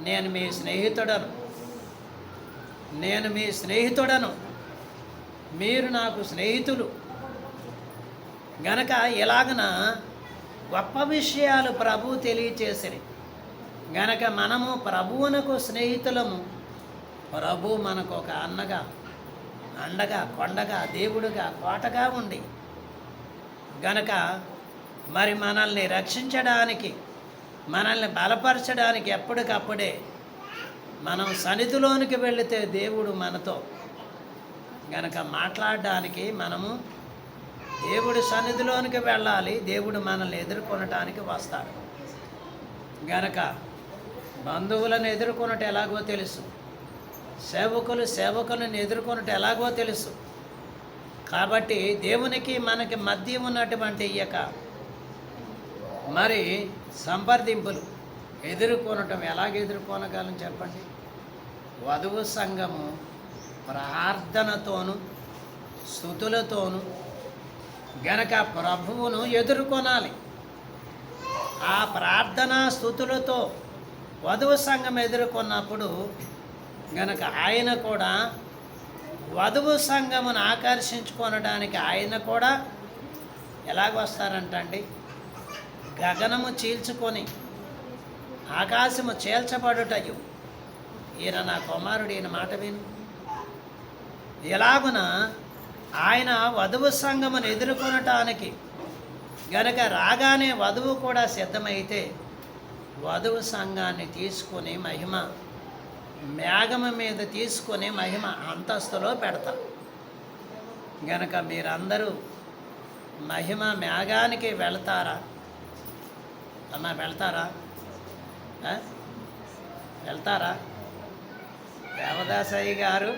నేను మీ స్నేహితుడను, మీరు నాకు స్నేహితులు. గనక ఇలాగన గొప్ప విషయాలు ప్రభు తెలియచేసిరి. గనక మనము ప్రభువునకు స్నేహితులము. ప్రభు మనకు ఒక అన్నగా, అండగా, కొండగా, దేవుడుగా, కోటగా ఉండి గనక మరి మనల్ని రక్షించడానికి, మనల్ని బలపరచడానికి ఎప్పటికప్పుడే మనం సన్నిధిలోనికి వెళితే దేవుడు మనతో గనక మాట్లాడడానికి మనము దేవుడి సన్నిధిలోనికి వెళ్ళాలి. దేవుడు మనల్ని ఎదుర్కొనటానికి వస్తాడు గనక బంధువులను ఎదుర్కొనట ఎలాగో తెలుసు, సేవకులను ఎదుర్కొనట ఎలాగో తెలుసు. కాబట్టి దేవునికి మనకి మధ్య ఉన్నటువంటి ఈ యొక్క మరి సంప్రదింపులు ఎదుర్కొనటం ఎలాగ ఎదుర్కొనగలం చెప్పండి? వధువు సంఘము ప్రార్థనతోను స్తుతులతోను గనక ప్రభువును ఎదుర్కొనాలి. ఆ ప్రార్థన స్తుతులతో వధువు సంఘం ఎదుర్కొన్నప్పుడు గనక ఆయన కూడా వధువు సంఘమును ఆకర్షించుకొనడానికి ఆయన కూడా ఎలాగొస్తారంటండి? గగనము చీల్చుకొని ఆకాశము చీల్చబడుటయు, ఈయన నా కుమారుడు, ఈయన మాట విను. ఎలాగున ఆయన వధువు సంఘమును ఎదుర్కొనటానికి గనక రాగానే వధువు కూడా సిద్ధమైతే వధువు సంఘాన్ని తీసుకొని మహిమ మేఘము మీద తీసుకొని మహిమ అంతస్తులో పెడతాం. గనక మీరందరూ మహిమ మేఘానికి వెళ్తారా? అమ్మా వెళ్తారా? వెళ్తారా? దేవదాసయ్య గారు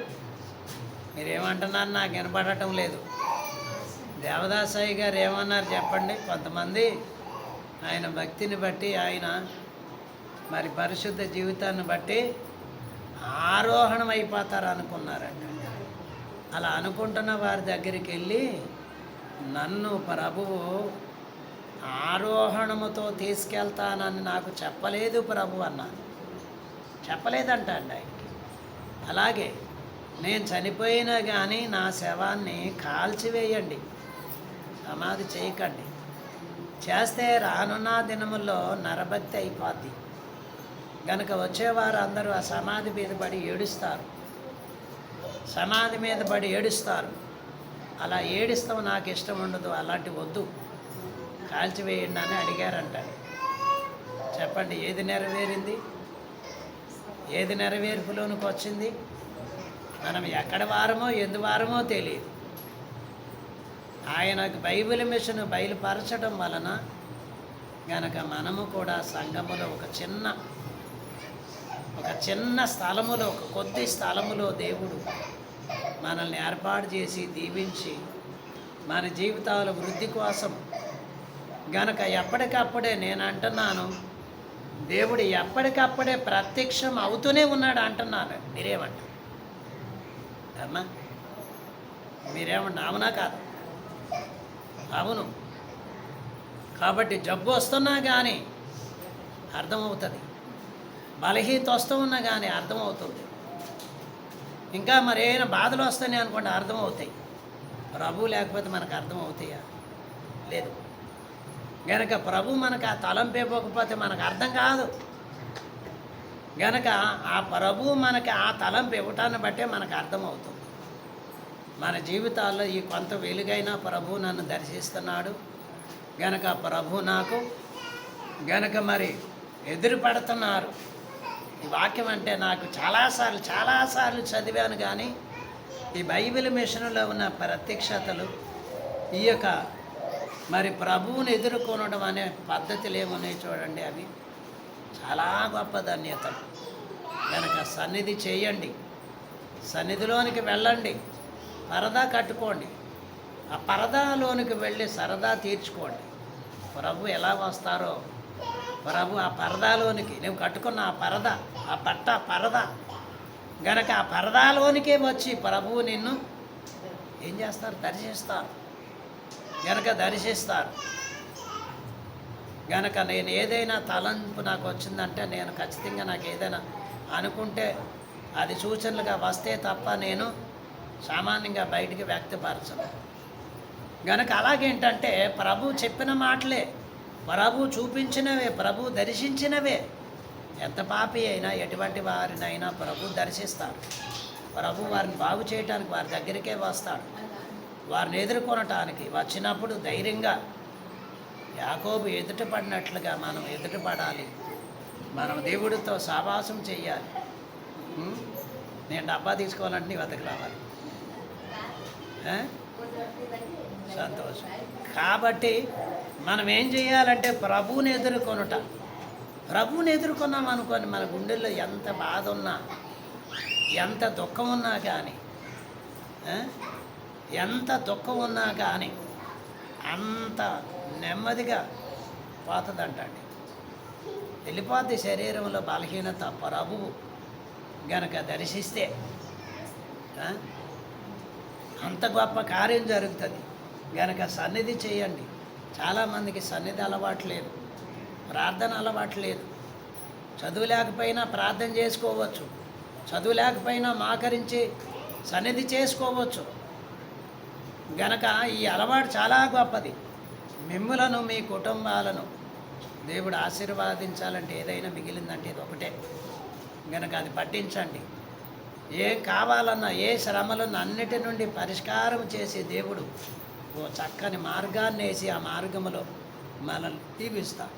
మీరేమంటున్నారు నాకు వినపడటం లేదు. దేవదాసయ్య గారు ఏమన్నారు చెప్పండి? కొంతమంది ఆయన భక్తిని బట్టి, ఆయన మరి పరిశుద్ధ జీవితాన్ని బట్టి ఆరోహణం అయిపోతారు అనుకున్నారంట. అలా అనుకుంటున్న వారి దగ్గరికి వెళ్ళి నన్ను ప్రభువు ఆరోహణముతో తీసుకెళ్తానని నాకు చెప్పలేదు ప్రభు అన్నాను. చెప్పలేదంట అండి ఆయనకి. అలాగే నేను చనిపోయినా కానీ నా శవాన్ని కాల్చివేయండి, సమాధి చేయకండి. చేస్తే రానున్న దినముల్లో నరభక్తి అయిపోద్ది. గనుక వచ్చేవారు అందరూ ఆ సమాధి మీద పడి ఏడుస్తారు, సమాధి మీద పడి ఏడుస్తారు. అలా ఏడుస్తాం నాకు ఇష్టం ఉండదు, అలాంటి వద్దు, కాల్చివేయండి అని అడిగారంట. చెప్పండి, ఏది నెరవేరింది? ఏది నెరవేర్పులోనికి వచ్చింది? మనం ఎక్కడ వారమో ఎందు వారమో తెలియదు. ఆయనకు బైబిల్ మిషన్ బయలుపరచడం వలన గనక మనము కూడా సంఘములో ఒక చిన్న స్థలములో, ఒక కొద్ది స్థలములో దేవుడు మనల్ని ఏర్పాటు చేసి దీవించి మన జీవితాల వృద్ధి కోసం గనక ఎప్పటికప్పుడే, నేను అంటున్నాను, దేవుడు ఎప్పటికప్పుడే ప్రత్యక్షం అవుతూనే ఉన్నాడు అంటున్నాను. మీరేమంటారు అమ్మా? మీరేమంటారు? అవునా కాదు? అవును. కాబట్టి జబ్బు వస్తున్నా కానీ అర్థమవుతుంది, బలహీనత వస్తూ ఉన్నా కానీ అర్థమవుతుంది, ఇంకా మరేమైనా బాధలు వస్తాయి అనుకోండి అర్థమవుతాయి. ప్రభు లేకపోతే మనకు అర్థమవుతాయా? లేదు. గనక ప్రభు మనకు ఆ తలంపు ఇవ్వకపోతే మనకు అర్థం కాదు. గనక ఆ ప్రభు మనకి ఆ తలంపు ఇవ్వటాన్ని బట్టే మనకు అర్థమవుతుంది. మన జీవితాల్లో ఈ కొంత వెలుగైనా ప్రభు నన్ను దర్శిస్తున్నాడు గనక ప్రభు నాకు గనక మరి ఎదురుపడుతున్నారు. ఈ వాక్యం అంటే నాకు చాలాసార్లు చదివాను, కానీ ఈ బైబిల్ మిషన్లో ఉన్న ప్రత్యక్షతలు, ఈ యొక్క మరి ప్రభువుని ఎదుర్కొనడం అనే పద్ధతులు ఏమున్నాయి చూడండి, అవి చాలా గొప్ప ధన్యతలు. కనుక సన్నిధి చేయండి, సన్నిధిలోనికి వెళ్ళండి, పరదా కట్టుకోండి, ఆ పరదాలోనికి వెళ్ళి సరదా తీర్చుకోండి. ప్రభు ఎలా వస్తారో ప్రభు ఆ పరదాలోనికి, నువ్వు కట్టుకున్న ఆ పరద, ఆ పరద గనక ఆ పరదాలోనికే వచ్చి ప్రభువు నిన్ను ఏం చేస్తారు? దర్శిస్తారు. గనక దర్శిస్తారు. గనక నేను ఏదైనా తలంపు నాకు వచ్చిందంటే, నేను ఖచ్చితంగా నాకు ఏదైనా అనుకుంటే అది సూచనలుగా వస్తే తప్ప నేను సామాన్యంగా బయటికి వ్యక్తపరచను. గనక అలాగేంటంటే ప్రభు చెప్పిన మాటలే, ప్రభు చూపించినవే, ప్రభు దర్శించినవే. ఎంత పాపి అయినా, ఎటువంటి వారినైనా ప్రభు దర్శిస్తాడు. ప్రభు వారిని బాగు చేయడానికి వారి దగ్గరికే వస్తాడు. వారిని ఎదుర్కొనటానికి వచ్చినప్పుడు ధైర్యంగా యాకోబు ఎదుట పడినట్లుగా మనం ఎదుట పడాలి. మనం దేవుడితో సావాసం చెయ్యాలి. ఉం? నేను డబ్బా తీసుకోవాలంటే నీ వద్దకు రావాలి. ఆ? సంతోషం. కాబట్టి మనం ఏం చేయాలంటే ప్రభువుని ఎదుర్కొనుట. ప్రభువుని ఎదుర్కొన్నాం అనుకోని మన గుండెల్లో ఎంత బాధ ఉన్నా, ఎంత దుఃఖం ఉన్నా కానీ, ఎంత దుఃఖం ఉన్నా కానీ అంత నెమ్మదిగా పోతుందంటండి. వెళ్ళిపోద్ది శరీరంలో బలహీనత ప్రభువు గనక దర్శిస్తే అంత గొప్ప కార్యం జరుగుతుంది. గనక సన్నిధి చేయండి. చాలామందికి సన్నిధి అలవాటు లేదు, ప్రార్థన అలవాటు లేదు. చదువు లేకపోయినా ప్రార్థన చేసుకోవచ్చు, చదువు లేకపోయినా మాకరించి సన్నిధి చేసుకోవచ్చు. గనక ఈ అలవాటు చాలా గొప్పది. మిమ్ములను మీ కుటుంబాలను దేవుడు ఆశీర్వాదించాలంటే ఏదైనా మిగిలిందంటే ఇది ఒకటే. గనక అది పట్టించండి. ఏం కావాలన్నా, ఏ శ్రమలను అన్నిటి నుండి పరిష్కారం చేసి దేవుడు ఓ చక్కని మార్గాన్ని వేసి ఆ మార్గంలో మనల్ని దీవిస్తా.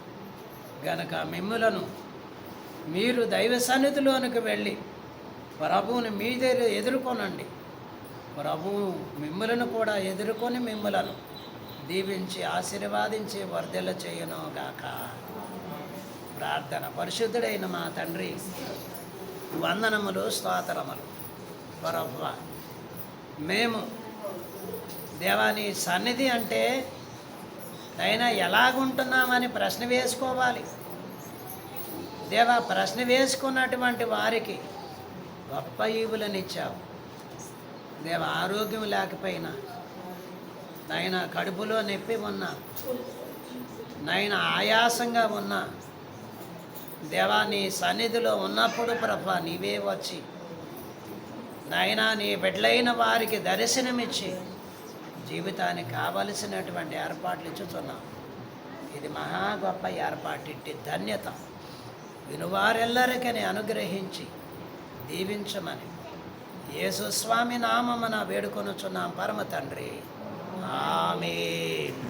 గనక మిమ్ములను మీరు దైవ సన్నిధిలోనికి వెళ్ళి ప్రభువుని మీ దగ్గర ఎదుర్కొనండి. ప్రభువు మిమ్ములను కూడా ఎదుర్కొని మిమ్ములను దీవించి ఆశీర్వాదించి వర్ధల చేయను గాక. ప్రార్థన. పరిశుద్ధుడైన మా తండ్రి, వందనములు, స్తోత్రములు. ప్రభువా, మేము దేవాని సన్నిధి అంటే అయినా ఎలాగుంటున్నామని ప్రశ్న వేసుకోవాలి. దేవా, ప్రశ్న వేసుకున్నటువంటి వారికి గొప్ప ఈవులనిచ్చావు. దేవ, ఆరోగ్యం లేకపోయినా, నాయన కడుపులో నొప్పి ఉన్నా, నాయన ఆయాసంగా ఉన్నా, దేవా నీ సన్నిధిలో ఉన్నప్పుడు ప్రభా నీవే వచ్చి నాయనా నీ బిడ్డలైన వారికి దర్శనమిచ్చి జీవితానికి కావలసినటువంటి ఏర్పాట్లు ఇచ్చుతున్నాం. ఇది మహా గొప్ప ఏర్పాటు. ఇట్టి ధన్యత వినువారెల్లరికని అనుగ్రహించి దీవించమని యేసు స్వామి నామమున వేడుకొనుచున్నాం పరమ తండ్రి. ఆమేన్.